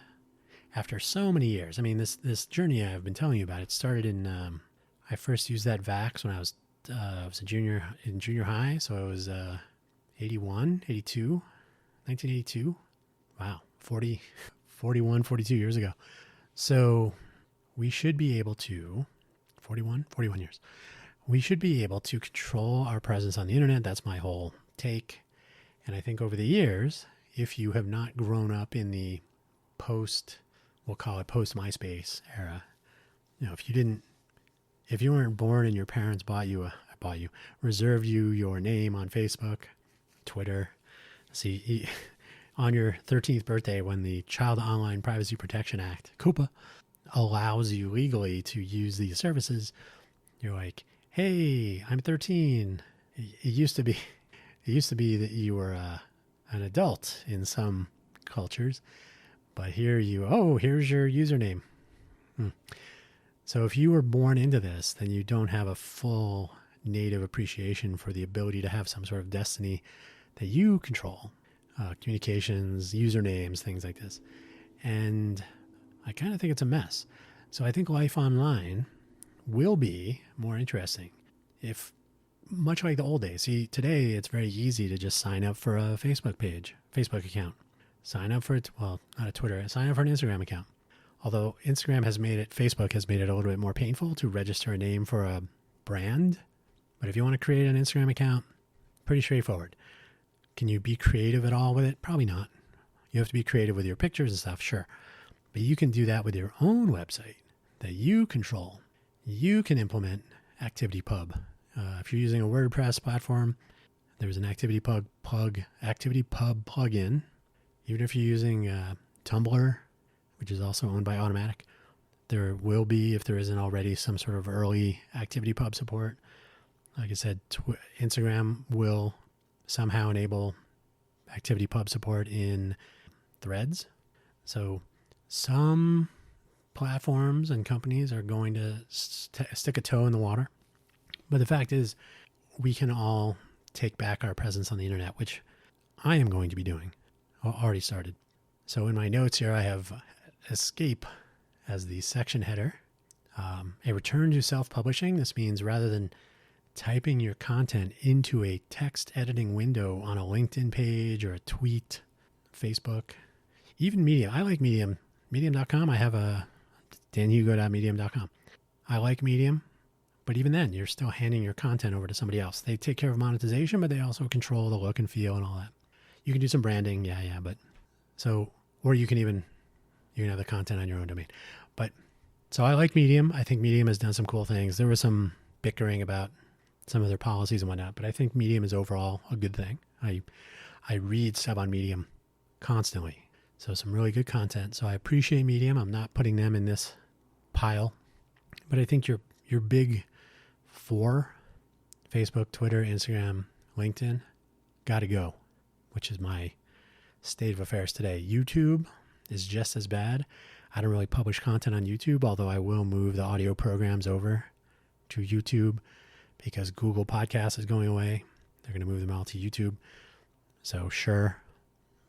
After so many years, I mean, this journey I've been telling you about, it started in, I first used that Vax when I was a junior in junior high. So I was 81, 82, 1982. Wow, 42 years ago. So we should be able to, 41 years. We should be able to control our presence on the internet. That's my whole take. And I think over the years, if you have not grown up in the we'll call it post MySpace era, if you weren't born and your parents reserved you your name on Facebook, Twitter, see, on your 13th birthday, when the Child Online Privacy Protection Act, COPPA, allows you legally to use these services, you're like, hey, I'm 13. It used to be that you were an adult in some cultures, but here's your username. So if you were born into this, then you don't have a full native appreciation for the ability to have some sort of destiny that you control, communications, usernames, things like this. And I kind of think it's a mess. So I think life online will be more interesting if, much like the old days. See, today it's very easy to just sign up for a Facebook account. Sign up for not a Twitter, sign up for an Instagram account. Although Facebook has made it a little bit more painful to register a name for a brand. But if you want to create an Instagram account, pretty straightforward. Can you be creative at all with it? Probably not. You have to be creative with your pictures and stuff, sure. But you can do that with your own website that you control. You can implement ActivityPub. If you're using a WordPress platform, there's an ActivityPub plugin. Even if you're using Tumblr, which is also owned by Automatic, there will be, if there isn't already, some sort of early ActivityPub support. Like I said, Instagram will somehow enable ActivityPub support in Threads. So some platforms and companies are going to stick a toe in the water. But the fact is, we can all take back our presence on the internet, which I am going to be doing. Already started. So in my notes here, I have escape as the section header. A return to self-publishing. This means rather than typing your content into a text editing window on a LinkedIn page or a tweet, Facebook, even Medium. I like Medium. Medium.com. I have a danhugo.medium.com. I like Medium, but even then, you're still handing your content over to somebody else. They take care of monetization, but they also control the look and feel and all that. You can do some branding, but so, or you can have the content on your own domain. But so I like Medium. I think Medium has done some cool things. There was some bickering about some of their policies and whatnot, but I think Medium is overall a good thing. I read stuff on Medium constantly. So some really good content. So I appreciate Medium. I'm not putting them in this pile, but I think your big four, Facebook, Twitter, Instagram, LinkedIn, got to go, which is my state of affairs today. YouTube is just as bad. I don't really publish content on YouTube, although I will move the audio programs over to YouTube because Google Podcasts is going away. They're going to move them all to YouTube. So sure,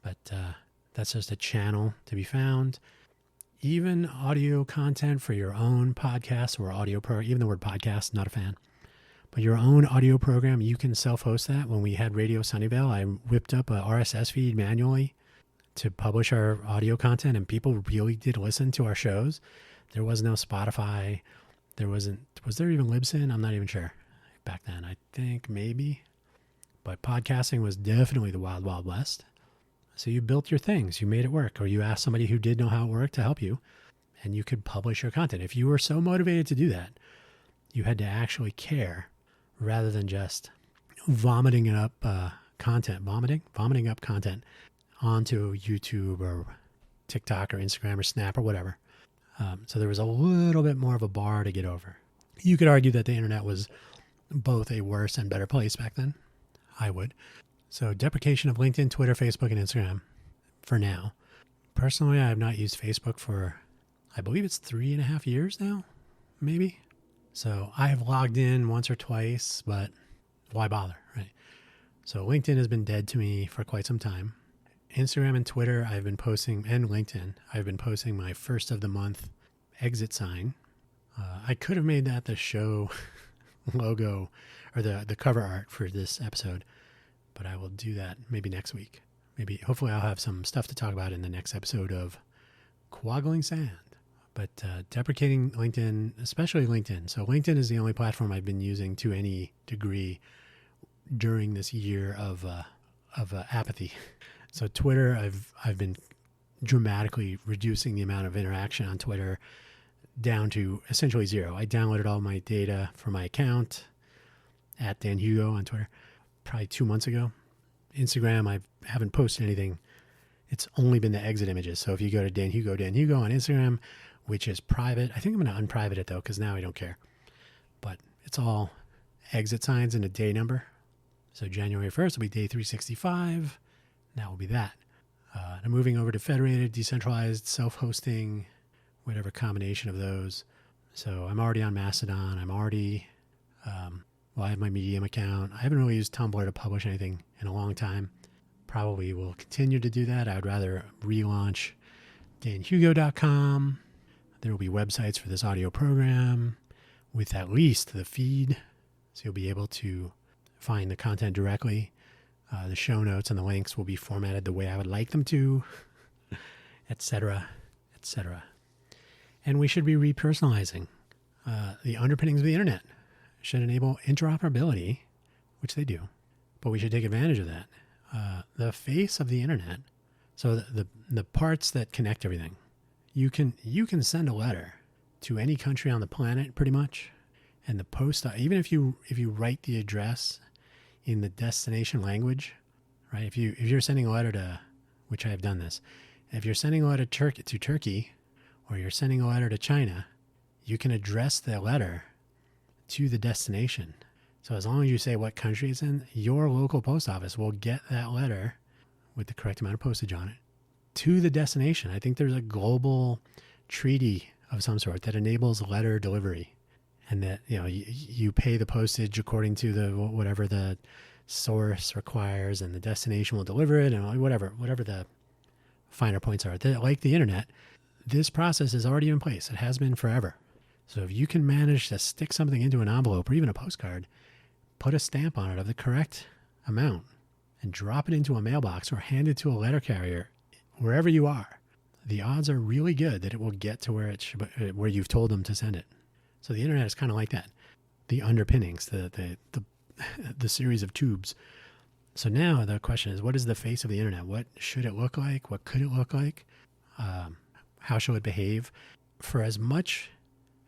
but that's just a channel to be found. Even audio content for your own podcast or audio program, even the word podcast, not a fan. But your own audio program, you can self-host that. When we had Radio Sunnyvale, I whipped up a RSS feed manually to publish our audio content, and people really did listen to our shows. There was no Spotify. Was there even Libsyn? I'm not even sure back then. I think maybe. But podcasting was definitely the wild, wild west. So you built your things. You made it work. Or you asked somebody who did know how it worked to help you, and you could publish your content. If you were so motivated to do that, you had to actually care rather than just vomiting it up content, vomiting up content onto YouTube or TikTok or Instagram or Snap or whatever. So there was a little bit more of a bar to get over. You could argue that the internet was both a worse and better place back then. I would. So deprecation of LinkedIn, Twitter, Facebook, and Instagram for now. Personally, I have not used Facebook for, I believe it's 3.5 years now, maybe. So I have logged in once or twice, but why bother, right? So LinkedIn has been dead to me for quite some time. Instagram and Twitter, I've been posting, and LinkedIn, I've been posting my first of the month exit sign. I could have made that the show logo or the cover art for this episode, but I will do that maybe next week. Hopefully I'll have some stuff to talk about in the next episode of Quaggling Sand. But deprecating LinkedIn, especially LinkedIn. So LinkedIn is the only platform I've been using to any degree during this year of apathy. So Twitter, I've been dramatically reducing the amount of interaction on Twitter down to essentially zero. I downloaded all my data for my account at Dan Hugo on Twitter probably 2 months ago. Instagram, I haven't posted anything. It's only been the exit images. So if you go to Dan Hugo on Instagram, which is private, I think I'm going to unprivate it though, because now I don't care. But it's all exit signs and a day number. So January 1st will be day 365. That will be that. I'm moving over to federated, decentralized, self-hosting, whatever combination of those. So I'm already on Mastodon. I'm already, I have my Medium account. I haven't really used Tumblr to publish anything in a long time. Probably will continue to do that. I would rather relaunch danhugo.com. There will be websites for this audio program with at least the feed. So you'll be able to find the content directly. The show notes and the links will be formatted the way I would like them to, etc., etc. And we should be repersonalizing. The underpinnings of the internet should enable interoperability, which they do, but we should take advantage of that. The face of the internet, so the parts that connect everything. You can send a letter to any country on the planet pretty much, and the post, even if you write the address in the destination language, right? If you're sending a letter to, which I have done this, if you're sending a letter to Turkey, or you're sending a letter to China, you can address the letter to the destination. So as long as you say what country it's in, your local post office will get that letter with the correct amount of postage on it to the destination. I think there's a global treaty of some sort that enables letter delivery, and that you pay the postage according to the whatever the source requires, and the destination will deliver it, and whatever the finer points are. Like the internet, this process is already in place. It has been forever. So if you can manage to stick something into an envelope or even a postcard, put a stamp on it of the correct amount, and drop it into a mailbox or hand it to a letter carrier, wherever you are, the odds are really good that it will get to where you've told them to send it. So the internet is kind of like that. The underpinnings, the series of tubes. So now the question is, what is the face of the internet? What should it look like? What could it look like? How shall it behave? For as much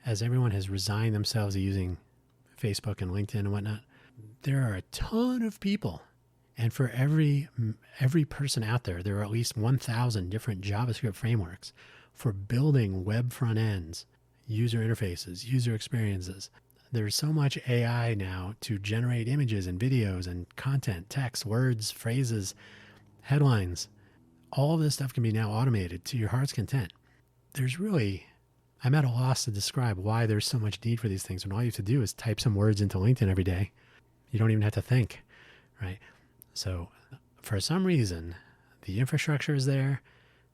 as everyone has resigned themselves to using Facebook and LinkedIn and whatnot, there are a ton of people. And for every person out there, there are at least 1,000 different JavaScript frameworks for building web front ends, user interfaces, user experiences. There's so much AI now to generate images and videos and content, text, words, phrases, headlines. All of this stuff can be now automated to your heart's content. I'm at a loss to describe why there's so much need for these things when all you have to do is type some words into LinkedIn every day. You don't even have to think, right? So for some reason, the infrastructure is there.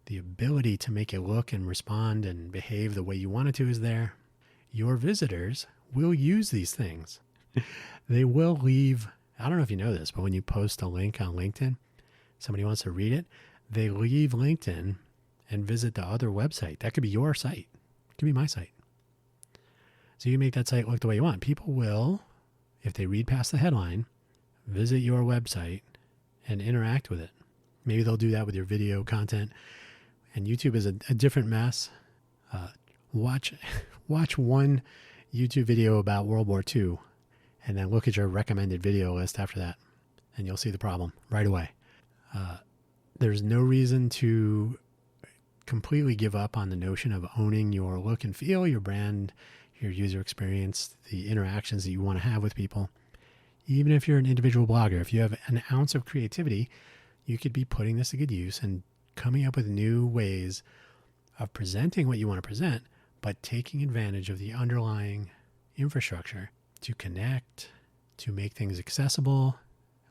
The ability to make it look and respond and behave the way you want it to is there. Your visitors will use these things. They will leave. I don't know if you know this, but when you post a link on LinkedIn, somebody wants to read it, they leave LinkedIn and visit the other website. That could be your site. It could be my site. So you make that site look the way you want. People will, if they read past the headline, visit your website and interact with it. Maybe they'll do that with your video content. And YouTube is a different mess. Watch one YouTube video about World War II and then look at your recommended video list after that. and you'll see the problem right away. There's no reason to completely give up on the notion of owning your look and feel, your brand, your user experience, the interactions that you want to have with people. Even if you're an individual blogger, if you have an ounce of creativity, you could be putting this to good use and coming up with new ways of presenting what you want to present, but taking advantage of the underlying infrastructure to connect, to make things accessible.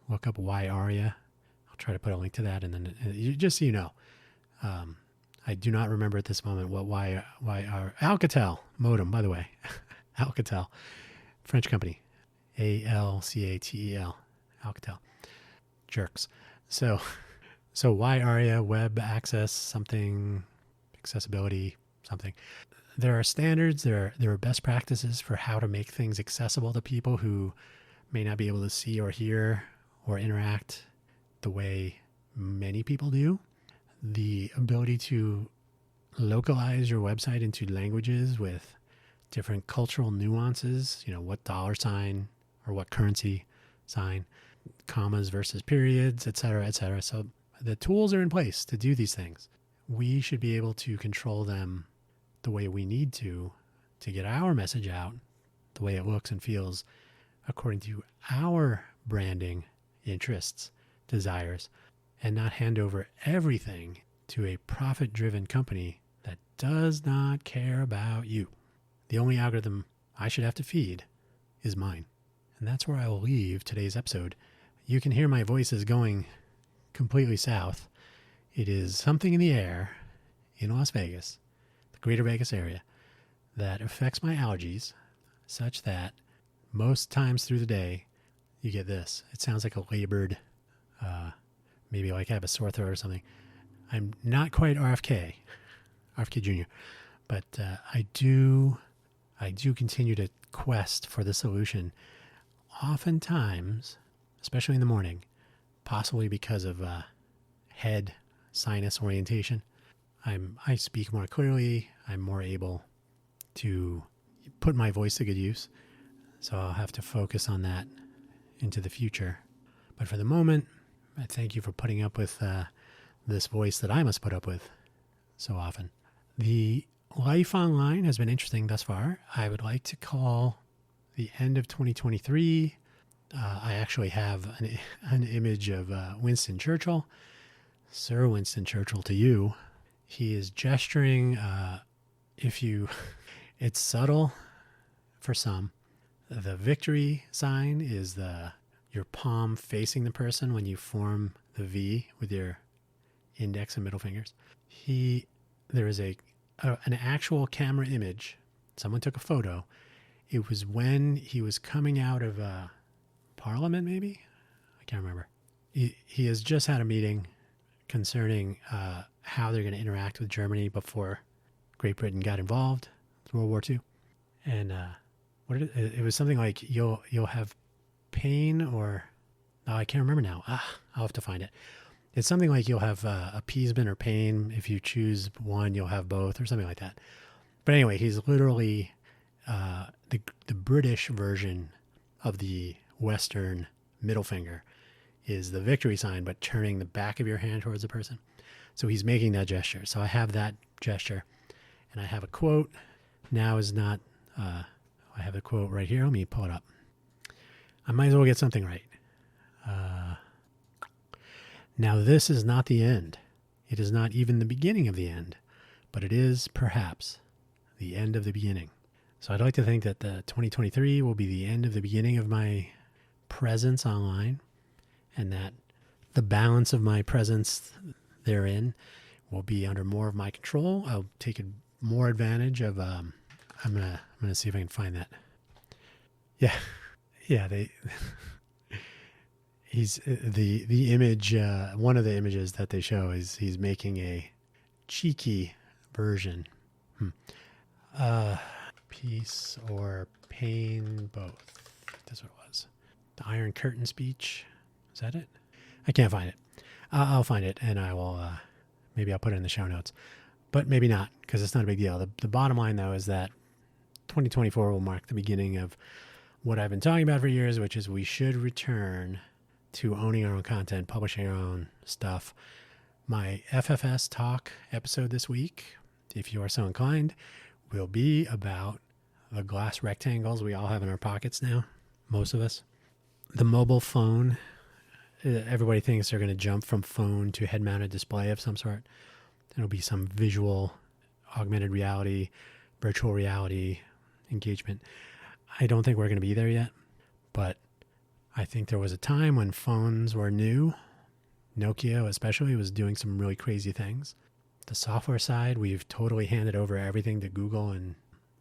Look up Why Aria. I'll try to put a link to that, and then just so you know. I do not remember at this moment what why our Alcatel modem, by the way. Alcatel, French company. Alcatel. Alcatel. Jerks. So why Aria, web access, something, accessibility, something. There are standards, there are best practices for how to make things accessible to people who may not be able to see or hear or interact the way many people do. The ability to localize your website into languages with different cultural nuances, what dollar sign or what currency sign, commas versus periods, et cetera, et cetera. So the tools are in place to do these things. We should be able to control them the way we need to get our message out, the way it looks and feels according to our branding interests, desires, and not hand over everything to a profit-driven company that does not care about you. The only algorithm I should have to feed is mine. And that's where I will leave today's episode. You can hear my voice is going completely south. It is something in the air in Las Vegas, the greater Vegas area, that affects my allergies such that most times through the day, you get this. It sounds like a labored, maybe like I have a sore throat or something. I'm not quite RFK Jr., but I do continue to quest for the solution. Oftentimes, especially in the morning, possibly because of head sinus orientation, I speak more clearly. I'm more able to put my voice to good use. So I'll have to focus on that into the future. But for the moment, I thank you for putting up with this voice that I must put up with so often. The life online has been interesting thus far. I would like to call the end of 2023. I actually have an image of Winston Churchill, Sir Winston Churchill to you. He is gesturing. It's subtle for some. The victory sign is your palm facing the person when you form the V with your index and middle fingers. There is an actual camera image. Someone took a photo. It was when he was coming out of Parliament, maybe? I can't remember. He has just had a meeting concerning how they're going to interact with Germany before Great Britain got involved with World War II. And it was something like you'll have pain or I can't remember now. I'll have to find it. It's something like you'll have appeasement or pain. If you choose one, you'll have both or something like that. But anyway, he's literally the British version of the Western middle finger is the victory sign, but turning the back of your hand towards the person. So he's making that gesture. So I have that gesture, and I have a quote. Now is not, I have a quote right here. Let me pull it up. I might as well get something right. Now this is not the end. It is not even the beginning of the end, but it is perhaps the end of the beginning. So I'd like to think that the 2023 will be the end of the beginning of my presence online, and that the balance of my presence therein will be under more of my control. I'll take more advantage of, I'm gonna see if I can find that. Yeah. He's the image, one of the images that they show is he's making a cheeky version. Peace or pain, both. That's what it was. The Iron Curtain speech. Is that it? I can't find it. I'll find it, and I will, maybe I'll put it in the show notes. But maybe not, because it's not a big deal. The bottom line, though, is that 2024 will mark the beginning of what I've been talking about for years, which is we should return to owning our own content, publishing our own stuff. My FFS talk episode this week, if you are so inclined, will be about the glass rectangles we all have in our pockets now, most of us. The mobile phone, everybody thinks they're going to jump from phone to head-mounted display of some sort. It'll be some visual, augmented reality, virtual reality engagement. I don't think we're going to be there yet, but I think there was a time when phones were new. Nokia especially was doing some really crazy things. The software side, we've totally handed over everything to Google and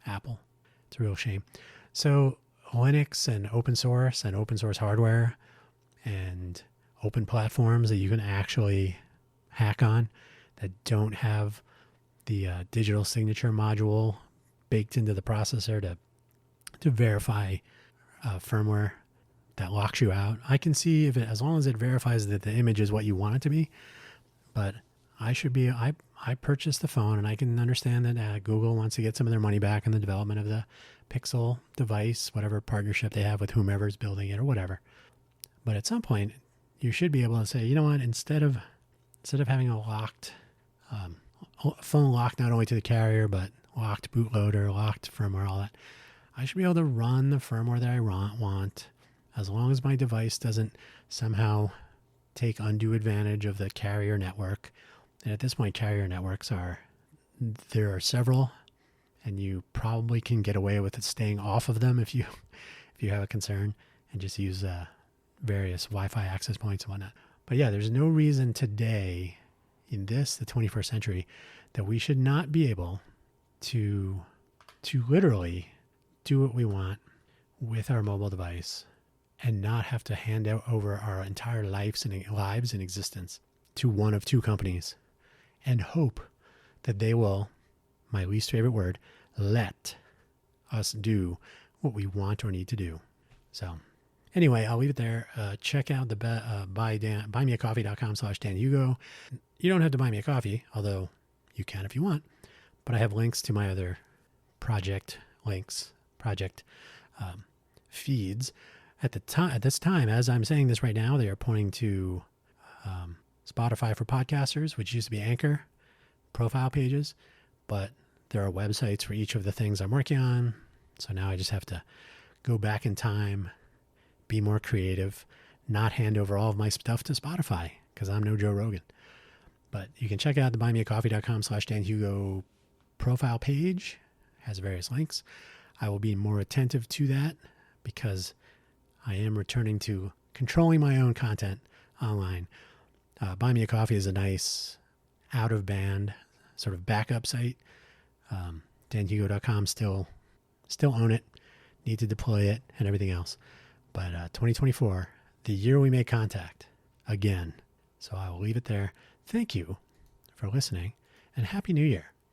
Apple. It's a real shame. So Linux and open source hardware and open platforms that you can actually hack on that don't have the digital signature module baked into the processor to verify firmware that locks you out. I can see if it, as long as it verifies that the image is what you want it to be, but I purchased the phone, and I can understand that Google wants to get some of their money back in the development of the Pixel device, whatever partnership they have with whomever's building it or whatever. But at some point, you should be able to say, you know what, instead of having a locked phone locked not only to the carrier, but locked bootloader, locked firmware, all that, I should be able to run the firmware that I want, as long as my device doesn't somehow take undue advantage of the carrier network. And at this point, carrier networks there are several, and you probably can get away with it staying off of them if you have a concern, and just use various Wi-Fi access points and whatnot. But yeah, there's no reason today in the 21st century that we should not be able to literally do what we want with our mobile device and not have to hand over our entire lives and existence to one of two companies and hope that they will, my least favorite word, let us do what we want or need to do. So anyway, I'll leave it there. Check out the buymeacoffee.com/Dan Hugo. You don't have to buy me a coffee, although you can if you want, but I have links to my other project feeds. At this time, as I'm saying this right now, they are pointing to Spotify for podcasters, which used to be Anchor profile pages, but there are websites for each of the things I'm working on. So now I just have to go back in time, be more creative, not hand over all of my stuff to Spotify because I'm no Joe Rogan. But you can check out the buymeacoffee.com/Dan Hugo profile page. It has various links. I will be more attentive to that because I am returning to controlling my own content online. Buy Me a Coffee is a nice out-of-band sort of backup site. danhugo.com still own it, need to deploy it and everything else. But 2024, the year we make contact again. So I will leave it there. Thank you for listening, and Happy New Year.